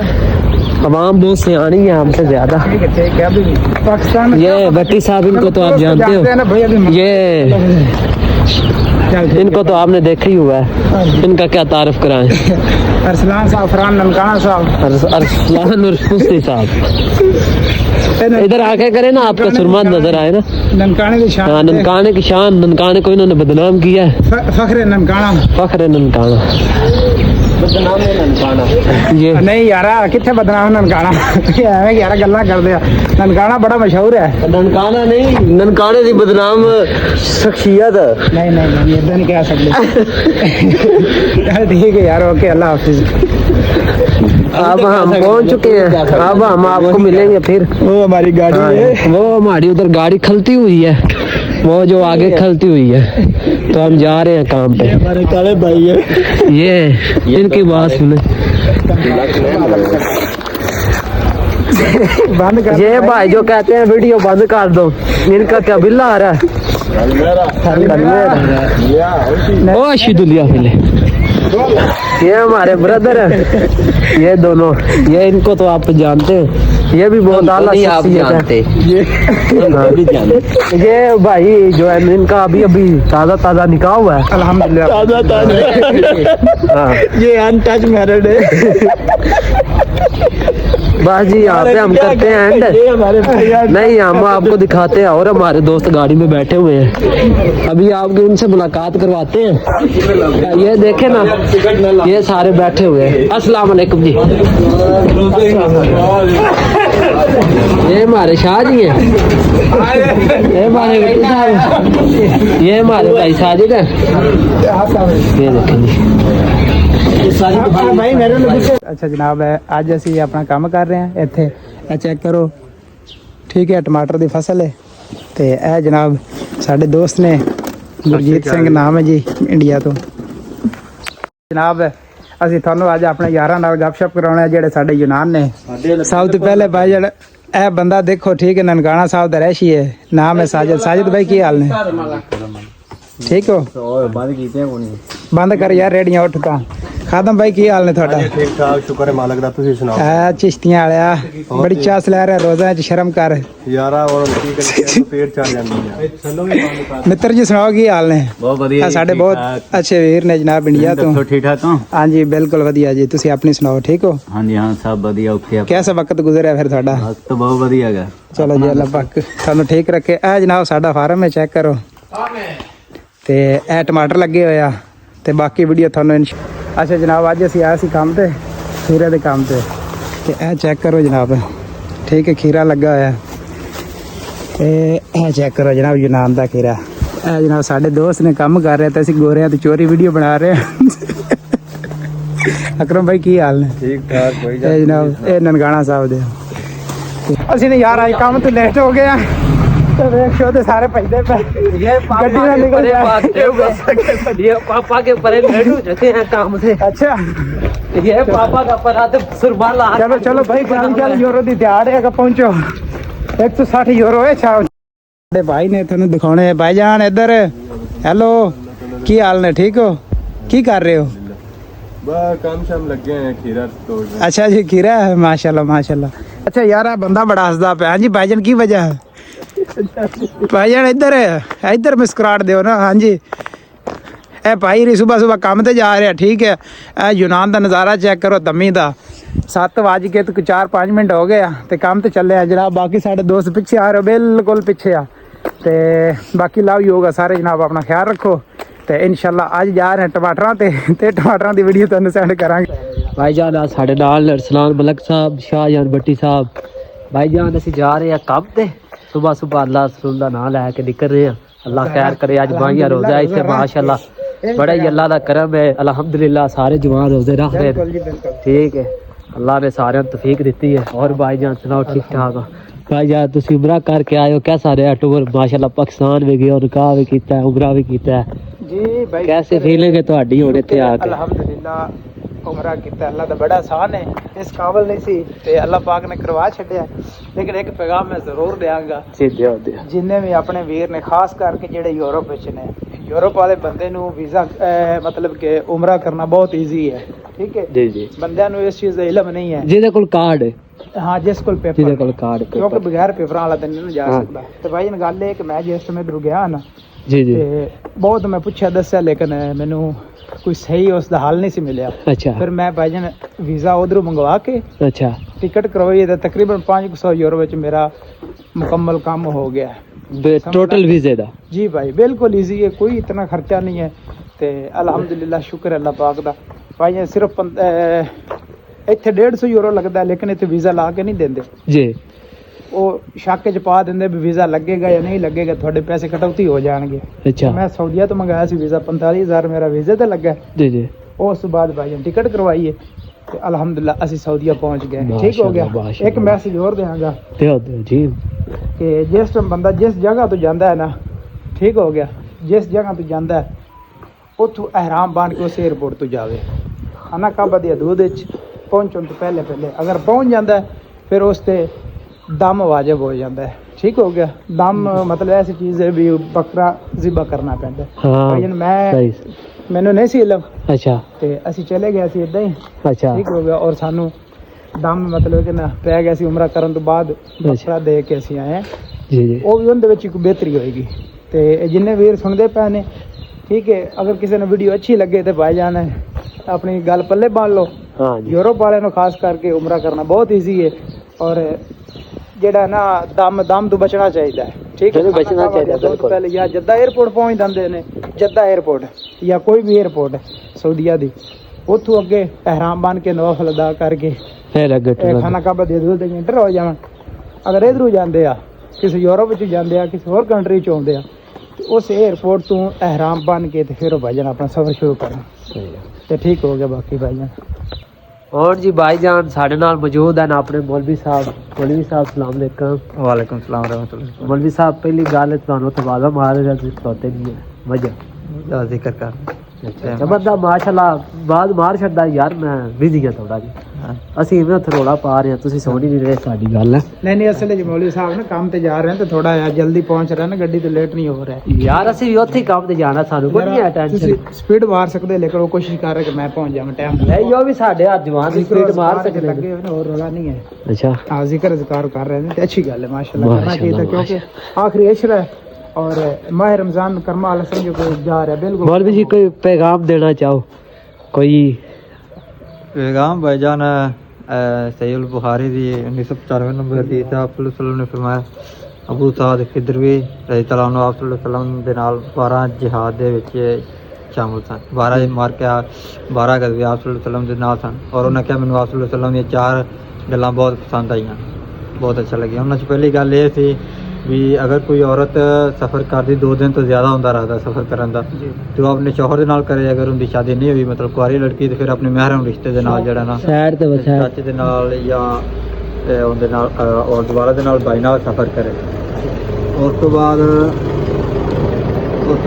अवाम बहुत सियानी है हमसे ज्यादा। ठीक है अभी पाकिस्तान में ये भट्टी साहब इनको तो आप जानते हैं ना हो, भाई, अभी ये इनको तो आपने देखा ही हुआ है, इनका क्या तारीफ कराएं। अरसलान साहब, फरहान ननकाना साहब, अरसलान और खुशी साहब इधर आके करे ना, आपका सुरमा नजर आए ना। ननकाने की शान, हाँ ननकाने की शान, ननकाने को इन्होंने बदनाम किया है। फखरे ननकाना, फखर ननकाना, बदनाम है ननकाना। ये नहीं यार कितने बदनाम ननकाना एवं यार गल्ला कर दिया। ननकाना बड़ा मशहूर है। ननकाना नहीं, ननकाने की बदनाम शख्सियत। नहीं नहीं नहीं इधर नहीं कह सकते। ठीक है यार, ओके, अल्लाह हाफिज। अब हम पहुंच चुके हैं, अब हम आपको मिलेंगे फिर। वो हमारी गाड़ी है, वो हमारी उधर गाड़ी खलती हुई है, वो जो आगे खलती हुई है, तो हम जा रहे हैं काम पे। हमारे काले भाई है ये इनकी बात सुने। बंद कर। ये भाई जो कहते हैं वीडियो बंद कर दो, इनका क्या बिल्ला आ रहा है। ओ अशीदुलिया फिले, ये हमारे ब्रदर है, ये दोनों, ये इनको तो आप जानते हैं, ये भी बहुत आला शख्सियत है। ये भाई जो है इनका अभी अभी ताज़ा निकाह हुआ है, अल्हम्दुलिल्लाह। हाँ। ये अनटच मैरिड है। बस जी यहाँ पे हम करते हैं एंड। ये हमारे भैया नहीं हम आपको दिखाते हैं, और हमारे दोस्त गाड़ी में बैठे हुए हैं, अभी आपकी उनसे मुलाकात करवाते हैं। ये देखे ना, ये सारे बैठे हुए हैं। अस्सलाम वालेकुम जी। ये हमारे शाह जी हैं, ये हमारे भट्टी साहब, ये हमारे भाई साजिद है। ये देखें जी। भाई मेरे लिए अच्छा जनाब है, ਅੱਜ ਅਸੀਂ ਆਪਣਾ ਕੰਮ ਕਰ ਰਹੇ ਹਾਂ ਇੱਥੇ। ਇਹ ਚੈੱਕ ਕਰੋ, ਠੀਕ ਹੈ, ਟਮਾਟਰ ਦੀ ਫਸਲ ਹੈ। ਤੇ ਇਹ ਜਨਾਬ ਸਾਡੇ ਦੋਸਤ ਨੇ, ਗੁਰਜੀਤ ਸਿੰਘ ਨਾਮ ਹੈ ਜੀ, ਇੰਡੀਆ ਤੋਂ। ਜਨਾਬ ਅਸੀਂ ਤੁਹਾਨੂੰ ਅੱਜ ਆਪਣੇ ਯਾਰਾਂ ਨਾਲ ਗੱਪਸ਼ਪ ਕਰਾਉਣਾ ਹੈ, ਜਿਹੜੇ ਸਾਡੇ ਯੂਨਾਨ ਨੇ। ਸਭ ਤੋਂ ਪਹਿਲੇ ਭਾਈ ਜਿਹੜਾ ਇਹ ਬੰਦਾ ਦੇਖੋ, ਠੀਕ ਹੈ, ਨਨਕਾਣਾ ਸਾਹਿਬ ਦਾ ਰਹਿਸ਼ੀ ਹੈ, ਨਾਮ ਹੈ ਸਾजिद। साजिद भाई ਕੀ ਹਾਲ ਨੇ? ਠੀਕ ਹੋ? ਬੰਦ ਕੀਤੇ ਕੋਣੀ ਬੰਦ ਕਰ ਯਾਰ ਰੇੜੀਆਂ, ਉੱਠ ਤਾਂ। ਖਾਦਮ ਭਾਈ ਕੀ ਹਾਲ ਨੇ ਤੁਹਾਡਾ? ਠੀਕ ਠਾਕ, ਸ਼ੁਕਰ ਹੈ ਮਾਲਕ ਦਾ। ਤੁਸੀਂ ਸੁਣਾਓ? ਆ ਚਿਸ਼ਤੀਆਂ ਵਾਲਿਆ ਬੜੀ ਚਾਸ ਲੈ ਰਿਹਾ, ਰੋਜ਼ਾਂ ਚ ਸ਼ਰਮ ਕਰ ਯਾਰਾ, ਔਰ ਕੀ ਕਰੀਏ, ਪੇਟ ਚੜ ਜਾਂਦੀ ਹੈ। ਮਿੱਤਰ ਜੀ ਸੁਣਾਓ ਕੀ ਹਾਲ ਨੇ? ਬਹੁਤ ਵਧੀਆ ਆ ਸਾਡੇ ਬਹੁਤ ਅੱਛੇ ਵੀਰ ਨੇ ਜਨਾਬ ਇੰਡੀਆ ਤੋਂ। ਠੀਕ ਠਾਕ ਹੋ? ਹਾਂਜੀ ਬਿਲਕੁਲ ਵਧੀਆ ਜੀ, ਤੁਸੀਂ ਆਪਣੀ ਸੁਣਾਓ, ਠੀਕ ਹੋ? ਹਾਂਜੀ ਹਾਂ ਸਭ ਵਧੀਆ, ਓਕੇ। ਕੈਸਾ ਵਕਤ ਗੁਜ਼ਰਿਆ ਫਿਰ ਤੁਹਾਡਾ? ਵਕਤ ਬਹੁਤ ਵਧੀਆ ਹੈਗਾ। ਚਲੋ ਜੀ, ਅੱਲਾਹ ਪਾਕ ਤੁਹਾਨੂੰ ਠੀਕ ਰੱਖੇ। ਇਹ ਜਨਾਬ ਸਾਡਾ ਫਾਰਮ ਹੈ, ਚੈੱਕ ਕਰੋ। ਤੇ ਇਹ ਟਮਾਟਰ ਲੱਗੇ ਹੋਏ ਆ, ਤੇ ਬਾਕੀ ਵੀਡੀਓ ਤੁਹਾਨੂੰ ਅੱਛਾ ਜਨਾਬ ਅੱਜ ਅਸੀਂ ਆਏ ਸੀ ਕੰਮ ਤੇ, ਖੀਰੇ ਦੇ ਕੰਮ ਤੇ। ਤੇ ਇਹ ਚੈੱਕ ਕਰੋ ਜਨਾਬ, ਠੀਕ ਹੈ, ਖੀਰਾ ਲੱਗਾ ਹੋਇਆ। ਤੇ ਇਹ ਚੈੱਕ ਕਰੋ ਜਨਾਬ, ਯੂਨਾਨ ਦਾ ਖੀਰਾ। ਇਹ ਜਨਾਬ ਸਾਡੇ ਦੋਸਤ ਨੇ ਕੰਮ ਕਰ ਰਹੇ, ਤੇ ਅਸੀਂ ਗੋਰਿਆਂ ਤੇ ਚੋਰੀ ਵੀਡੀਓ ਬਣਾ ਰਹੇ ਹਾਂ। ਅਕਰਮ ਭਾਈ ਕੀ ਹਾਲ ਨੇ? ਠੀਕ ਠਾਕ, ਕੋਈ ਇਹ ਜਨਾਬ ਇਹ ਨਨਕਾਣਾ ਸਾਹਿਬ ਦੇ। ਅਸੀਂ ਨੇ ਯਾਰ ਅੱਜ ਕੰਮ ਤੋਂ ਲੇਟ ਹੋ ਗਏ ਆ, ਤੇ ਵੇਖੋ ਤੇ ਸਾਰੇ ਭੱਜਦੇ ਪਏ। ਗੱਡੀ ਨਾਲ ਨਿਕਲ ਜਾ। ये पापा के परे लेट हो चुके हैं काम से। अच्छा ये पापा का परा तो सुरमा ला। चलो चलो भाई, 5 यूरो ਦੀ ਦਿਹਾੜ ਹੈ ਕਿ ਪਹੁੰਚੋ। 160 ਯੂਰੋ ਹੈ। ਸਾਡੇ ਭਾਈ ਨੇ ਤੁਹਾਨੂੰ ਦਿਖਾਉਣੇ। ਭਾਈ ਜਾਨ ਇੱਧਰ, ਹੈਲੋ, ਕੀ ਹਾਲ ਨੇ? ਠੀਕ ਹੋ? ਕੀ ਕਰ ਰਹੇ ਹੋ? ਬਸ ਕੰਮ ਸ਼ਾਮ ਲੱਗੇ ਆ, ਖੀਰਾ ਤੋੜ ਰਹੇ। ਅੱਛਾ ਜੀ, ਖੀਰਾ ਹੈ, ਮਾਸ਼ਾਅੱਲਾ ਮਾਸ਼ਾਅੱਲਾ। ਅੱਛਾ ਯਾਰ ਆ ਬੰਦਾ ਬੜਾ ਹੱਸਦਾ ਪਿਆ। ਹਾਂਜੀ ਭਾਈਜਾਨ ਕੀ ਵਜ੍ਹਾ ਹੈ? ਭਾਈਜਾਨ ਇੱਧਰ ਮੁਸਕਰਾਹਟ ਦਿਓ ਨਾ। ਹਾਂਜੀ ਇਹ ਭਾਈ ਰੀ ਸੁਬਹ ਕੰਮ ਤੇ ਜਾ ਰਿਹਾ, ਠੀਕ ਹੈ। ਇਹ ਯੂਨਾਨ ਦਾ ਨਜ਼ਾਰਾ ਚੈੱਕ ਕਰੋ, ਤਮੀ ਦਾ। 7 ਵਜ ਕੇ ਤੇ 4-5 ਮਿੰਟ ਹੋ ਗਏ ਆ, ਤੇ ਕੰਮ ਤੇ ਚੱਲੇ ਆ ਜਨਾਬ। ਬਾਕੀ ਸਾਡੇ ਦੋਸਤ ਪਿੱਛੇ ਆ ਰਹੇ, ਬਿਲਕੁਲ ਪਿੱਛੇ ਆ। ਤੇ ਬਾਕੀ ਲਵ ਯੂ ਹੋਗਾ ਸਾਰੇ ਜਨਾਬ, ਆਪਣਾ ਖਿਆਲ ਰੱਖੋ। ਤੇ ਇਨਸ਼ਾਅੱਲਾ ਅੱਜ ਜਾ ਰਹੇ ਟਮਾਟਰਾਂ ਤੇ ਟਮਾਟਰਾਂ ਦੀ ਵੀਡੀਓ ਤੁਹਾਨੂੰ ਸੈਂਡ ਕਰਾਂਗੇ। भाईजान आज साढ़े नाल अरसलान मलक साहब, शाहजान भट्टी साहब। भाईजान ਅਸੀਂ ਜਾ ਰਹੇ ਆ ਕੰਮ ਤੇ। सुबह सुबह अल्लाह रसूल ਦਾ ਨਾਮ ਲੈ ਕੇ ਨਿਕਲ ਰਹੇ ਆ। अल्लाह खैर करे। आज बाईया रोजा है इसे माशाल्लाह बड़ा ही अल्लाह ਦਾ करम है। अल्हम्दुलिल्लाह सारे जवान रोजे रख रहे हैं, ठीक है। अल्लाह ने सारे तौफीक दी है। और भाईजान सुनाओ, ठीक ठाक हो? भाईजान तुसी उमरा करके आए हो, कैसा रहा टूर? माशाल्लाह पाकिस्तान भी गए और निकाह भी कीता है, उमरा भी कीता है जी भाई। कैसे फीलिंग है ਤੁਹਾਡੀ ਹੁਣ ਇੱਥੇ ਆ ਕੇ? अल्हम्दुलिल्लाह उमरा किया, अल्लाह का बड़ा आसान है। इस काबल नहीं सी ते अल्लाह पाक ने करवा छड्या। लेकिन एक पैगाम मैं जरूर देंगा, जिन्हें भी अपने वीर ने, खास करके जेडे यूरोप विच ने, यूरोप वाले बंदे ਨੂੰ ਵੀਜ਼ਾ ਮਤਲਬ ਕਿ ਉਮਰਾ ਕਰਨਾ ਬਹੁਤ ਈਜ਼ੀ ਹੈ ਠੀਕ ਹੈ ਜੀ ਜੀ ਬੰਦਿਆਂ ਨੂੰ ਇਸ ਚੀਜ਼ ਦਾ ਇਲਮ ਨਹੀਂ ਹੈ ਜਿਹਦੇ ਕੋਲ ਕਾਰਡ ਹੈ ਹਾਂ ਜਿਸ ਕੋਲ ਜਿਹਦੇ ਪੇਪਰ ਕੋਲ ਕਾਰਡ ਕਿਉਂਕਿ ਬਗੈਰ ਪੇਪਰਾਂ ਵਾਲਾ ਤਾਂ ਨਹੀਂ ਜਾ ਹਾਂ। ਸਕਦਾ ਤੇ ਭਾਈ ਇਹ ਗੱਲ ਹੈ ਕਿ ਮੈਂ ਜਿਸ ਸਮੇਂ ਇੱਧਰੋਂ ਗਿਆ ਨਾ ਜੀ ਜੀ ਤੇ ਬਹੁਤ ਮੈਂ ਪੁੱਛਿਆ ਦੱਸਿਆ ਲੇਕਿਨ ਮੈਨੂੰ ਕੋਈ ਸਹੀ ਉਸ ਦਾ ਹੱਲ ਨਹੀਂ ਸੀ ਮਿਲਿਆ ਅੱਛਾ ਫਿਰ ਮੈਂ ਭਾਈ ਜਾਨ ਵੀਜ਼ਾ ਉਧਰੋਂ ਮੰਗਵਾ ਕੇ ਅੱਛਾ ਟਿਕਟ ਕਰਵਾਈ ਤਾਂ ਤਕਰੀਬਨ 500 ਯੂਰੋ ਵਿੱਚ ਮੇਰਾ ਮੁਕੰਮਲ ਕੰਮ ਹੋ ਗਿਆ ਟੋਟਲ ਵੀਜ਼ੇ ਦਾ जी भाई बिल्कुल इजी है कोई इतना खर्चा नहीं है ते अल्हम्दुलिल्लाह शुक्र है अल्लाह पाक दा भाई ये सिर्फ ਇੱਥੇ 150 ਯੂਰੋ ਲੱਗਦਾ ਲੇਕਿਨ ਇੱਥੇ ਵੀਜ਼ਾ ਲਾ ਕੇ ਨਹੀਂ ਦਿੰਦੇ ਜੀ ਉਹ ਸ਼ੱਕ 'ਚ ਪਾ ਦਿੰਦੇ ਵੀ ਵੀਜ਼ਾ ਲੱਗੇਗਾ ਜਾਂ ਨਹੀਂ ਲੱਗੇਗਾ ਤੁਹਾਡੇ ਪੈਸੇ ਕਟੌਤੀ ਹੋ ਜਾਣਗੇ ਅੱਛਾ ਮੈਂ ਸਾਊਦੀਆ ਤੋਂ ਮੰਗਾਇਆ ਸੀ ਵੀਜ਼ਾ 45000 ਮੇਰਾ ਵੀਜ਼ੇ ਤੇ ਲੱਗਾ ਜੀ ਜੀ ਉਸ ਤੋਂ ਬਾਅਦ ਭਾਈ ਟਿਕਟ ਕਰਵਾਈਏ ਤੇ ਅਲਹਮਦੁਲਿल्लाह ਅਸੀਂ ਸਾਊਦੀਆ ਪਹੁੰਚ ਗਏ ਠੀਕ ਹੋ ਗਿਆ ਮਾਸ਼ਾਅੱਲਾ, ਇੱਕ ਮੈਸੇਜ ਹੋਰ ਦਿਆਂਗਾ ਦਿਓ ਜੀ ਕਿ ਜਿਸ ਟਾਈਮ ਬੰਦਾ ਜਿਸ ਜਗ੍ਹਾ ਤੋਂ ਜਾਂਦਾ ਹੈ ਨਾ ਠੀਕ ਹੋ ਗਿਆ ਜਿਸ ਜਗ੍ਹਾ ਤੋਂ ਜਾਂਦਾ ਹੈ ਉੱਥੋਂ ਅਹਿਰਾਮ ਬਣ ਕੇ ਉਸ 에ਅਰਪੋਰਟ ਤੋਂ ਜਾਵੇ ਹਨਾ ਕਾਬਾ ਦੀ ਹਦੂਦ ਵਿੱਚ ਪਹੁੰਚਣ ਤੋਂ ਪਹਿਲੇ ਅਗਰ ਪਹੁੰਚ ਜਾਂਦਾ ਹੈ, ਫਿਰ ਉਸ ਤੇ ਦਮ ਵਾਜਬ ਹੋ ਜਾਂਦਾ ਹੈ ਠੀਕ ਹੋ ਗਿਆ ਦਮ ਮਤਲਬ ਐਸੀ ਚੀਜ਼ ਹੈ ਵੀ ਬੱਕਰਾ ਜ਼ਿਬਾ ਕਰਨਾ ਪੈਂਦਾ ਹਾਂ ਭਾਈ ਮੈਂ ਸਹੀ ਮੈਨੂੰ ਨਹੀਂ ਸੀ ਇਲਮ ਅੱਛਾ ਤੇ ਅਸੀਂ ਚਲੇ ਗਏ ਸੀ ਇਦਾਂ ਹੀ ਅੱਛਾ ਠੀਕ ਹੋ ਗਿਆ ਔਰ ਸਾਨੂੰ ਦਮ ਮਤਲਬ ਕਿ ਨਾ ਪੈ ਗਿਆ ਸੀ ਉਮਰਾ ਕਰਨ ਤੋਂ ਬਾਅਦ ਬੱਕਰਾ ਦੇ ਕੇ ਅਸੀਂ ਆਏ ਜੀ ਜੀ ਉਹ ਵੀ ਉਹਦੇ ਵਿੱਚ ਇੱਕ ਬਿਹਤਰੀ ਹੋਏਗੀ ਤੇ ਜਿੰਨੇ ਵੀਰ ਸੁਣਦੇ ਪਏ ਨੇ ਠੀਕ ਹੈ ਅਗਰ ਕਿਸੇ ਨੂੰ ਵੀਡੀਓ ਅੱਛੀ ਲੱਗੇ ਤੇ ਭਾਈ ਜਾਨ ਆਪਣੀ ਗੱਲ ਪੱਲੇ ਬੰਨ ਲਓ ਹਾਂ ਜੀ ਯੂਰਪ ਵਾਲਿਆਂ ਨੂੰ ਖਾਸ ਕਰਕੇ ਉਮਰਾ ਕਰਨਾ ਬਹੁਤ ਈਜ਼ੀ ਹੈ ਔਰ ਜਿਹੜਾ ਨਾ ਦਮ ਤੋਂ ਬਚਣਾ ਚਾਹੀਦਾ ਹੈ ਠੀਕ ਹੈ ਬਚਣਾ ਚਾਹੀਦਾ ਬਿਲਕੁਲ ਪਹਿਲੇ ਜਾਂ ਜੱਦਾ 에ਅਰਪੋਰਟ ਪਹੁੰਚ ਜਾਂਦੇ ਨੇ ਜੱਦਾ 에ਅਰਪੋਰਟ ਜਾਂ ਕੋਈ ਵੀ 에ਅਰਪੋਰਟ ਸਾਊਦੀਆ ਦੀ ਉੱਥੋਂ ਅੱਗੇ ਅਹਿਰਾਮ ਬਣ ਕੇ ਨਵਾਫਲ ਅਦਾ ਕਰਕੇ ਫਿਰ ਅੱਗੇ ਖਾਨਾ ਕਾਬਾ ਦੇ ਦੂਰ ਦੇ ਇੰਟਰ ਹੋ ਜਾਣ ਅਗਰ ਇਧਰੋਂ ਜਾਂਦੇ ਆ ਕਿਸੇ ਯੂਰਪ ਵਿੱਚ ਜਾਂਦੇ ਆ ਕਿਸੇ ਹੋਰ ਕੰਟਰੀ ਚ ਆਉਂਦੇ ਆ ਤੇ ਉਸ 에ਅਰਪੋਰਟ ਤੋਂ ਅਹਿਰਾਮ ਬਣ ਕੇ ਤੇ ਫਿਰ ਉਹ ਭਾਈਜਾਨ ਆਪਣਾ ਸਫ਼ਰ ਸ਼ੁਰੂ ਕਰਨਾ ਤੇ ਠੀਕ ਹੋ ਗਿਆ ਬਾਕੀ ਭਾਈਜਾਨ और जी भाईजान साढ़े नाल मौजूद हैं अपने मौलवी साहब सलाम अलैकुम वालेकुम सलाम रहमतुल्लाह मौलवी साहब पहली गल तुहानू तो वादा मार रहे थे खलोते नहीं है वजह जिक्र कर अच्छा बंदा माशाल्लाह बाद मार छड्डा यार मैं बिजी हां थोड़ा जी ਅਸੀਂ ਇਵੇਂ ਉੱਥੇ ਰੋਲਾ ਪਾ ਰਹੇ ਹਾਂ ਤੁਸੀਂ ਸੁਣ ਹੀ ਨਹੀਂ ਰਹੇ ਸਾਡੀ ਗੱਲ ਨਹੀਂ ਅਸਲ ਵਿੱਚ ਮੌਲਵੀ ਸਾਹਿਬ ਨਾ ਕੰਮ ਤੇ ਜਾ ਰਹੇ ਤੇ ਥੋੜਾ ਜਿਹਾ ਜਲਦੀ ਪਹੁੰਚ ਰਹੇ ਨੇ ਗੱਡੀ ਤੇ ਲੇਟ ਨਹੀਂ ਹੋ ਰਿਹਾ ਯਾਰ ਅਸੀਂ ਵੀ ਉੱਥੇ ਹੀ ਕੰਮ ਤੇ ਜਾਣਾ ਸਾਨੂੰ ਕੋਈ ਨਹੀਂ ਹੈ ਟੈਨਸ਼ਨ ਤੁਸੀਂ ਸਪੀਡ ਮਾਰ ਸਕਦੇ ਲੇਕਿਨ ਉਹ ਕੋਸ਼ਿਸ਼ ਕਰ ਰਹੇ ਕਿ ਮੈਂ ਪਹੁੰਚ ਜਾਵਾਂ ਟਾਈਮ ਨਹੀਂ ਉਹ ਵੀ ਸਾਡੇ ਹੱਥ ਜਵਾਨ ਦੀ ਸਪੀਡ ਮਾਰ ਸਕਦੇ ਲੱਗੇ ਹੋਏ ਨੇ ਹੋਰ ਰੋਲਾ ਨਹੀਂ ਹੈ ਅੱਛਾ ਹਾਂ ਜ਼ਿਕਰ ਕਰ ਰਹੇ ਨੇ ਤੇ ਅੱਛੀ ਗੱਲ ਹੈ ਮਾਸ਼ਾਅੱਲਾ ਕਰਨਾ ਚਾਹੀਦਾ ਕਿਉਂਕਿ ਆਖਰੀ ਅਸ਼ਰਾ है और माह रमजान कर्मा वाला समझो कोई जा रहा है बिल्कुल मौलवी जी कोई पैगाम देना चाहो कोई पैगाम भाईजान सहीह बुखारी दी 1995 नंबर दी ते आप सल्लल्लाहु अलैहि वसल्लम ने फरमाया अबू साद खिदरवी रज़ी अल्लाह अन्हु आप सल्लल्लाहु अलैहि वसल्लम दे नाल 12 जिहाद दे विच शामिल सन 12 मार के 12 गज़वे आप सल्लल्लाहु अलैहि वसल्लम दे नाल सन और उन्हें कहा मैनू आप सल्लल्लाहु अलैहि वसल्लम दी चार गल्लां बहुत पसंद आईयां बहुत अच्छा लगी उन्हां च पहली गल ये सी भी अगर कोई औरत सफ़र करती 2 दिन तो ज़्यादा होंदा रहता सफ़र करन दा तो अपने शौहर दे नाल करे अगर उनकी शादी नहीं हुई मतलब कुआरी लड़की तो फिर अपने महरम रिश्ते दे नाल जेड़ा ना सैर ते वसैर चाचे दे नाल या उनदे नाल और दोबारा दे नाल भाई नाल सफ़र करे उस तो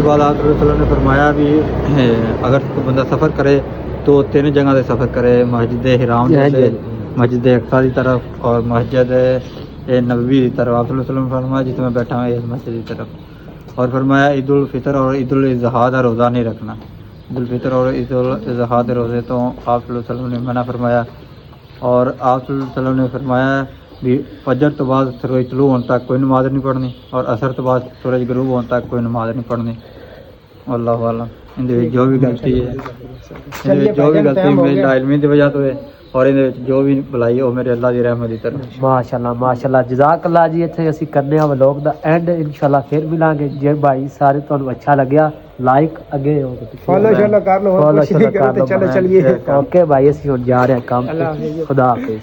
बाद आप ने फरमाया भी अगर कोई बंदा सफ़र करे तो 3 जगह से सफ़र करे मस्जिद हिराम मस्जिद अक्सा की तरफ और मस्जिद नबवी की तरफ आप सल्लल्लाहु अलैहि वसल्लम फरमाया जिसमें मैं बैठा हूँ इस मस्जिद की तरफ और फरमाया ईद उल फितर और ईद उल अज़हा का रोज़ा नहीं रखना ईद उल फितर और ईद उल अज़हा के रोज़े तो आप सल्लल्लाहु अलैहि वसल्लम ने मना फरमाया और आप सल्लल्लाहु अलैहि वसल्लम ने फरमाया भी फजर तो बाद सूरज तलू होने तक कोई नमाज नहीं पढ़नी और असर तो बाद सूरज गरूब होने तक कोई नमाज नहीं पढ़नी अल्लाह वालम इनके जो भी गलती है जो भी गलती मेरी इल्मी की वजह तो है और ਇਹਦੇ ਵਿੱਚ ਜੋ ਵੀ ਭਲਾਈ ਉਹ ਮੇਰੇ ਅੱਲਾ ਦੀ ਰਹਿਮਤ ਦੀ ਤਰਫ ਮਾਸ਼ਾਅੱਲਾ ਜਜ਼ਾਕੱਲਾ ਜੀ ਇੱਥੇ ਅਸੀਂ ਕਰਨੇ ਆ ਵਲੌਗ ਦਾ ਐਂਡ ਇਨਸ਼ਾਅੱਲਾ ਫਿਰ ਮਿਲਾਂਗੇ ਜੇ ਭਾਈ ਸਾਰੇ ਤੁਹਾਨੂੰ ਅੱਛਾ ਲੱਗਿਆ ਲਾਈਕ ਅੱਗੇ ਫੋਲੋ ਕਰ ਲਓ ਹੋਰ ਕੁਝ ਨਹੀਂ ਕਰੋ ਤੇ ਚਲੋ ਚਲਿਏ ਓਕੇ ਭਾਈ ਅਸੀਂ ਹੁਣ ਜਾ ਰਹੇ ਹਾਂ ਕੰਮ ਖੁਦਾ ਹਾਫਿਜ਼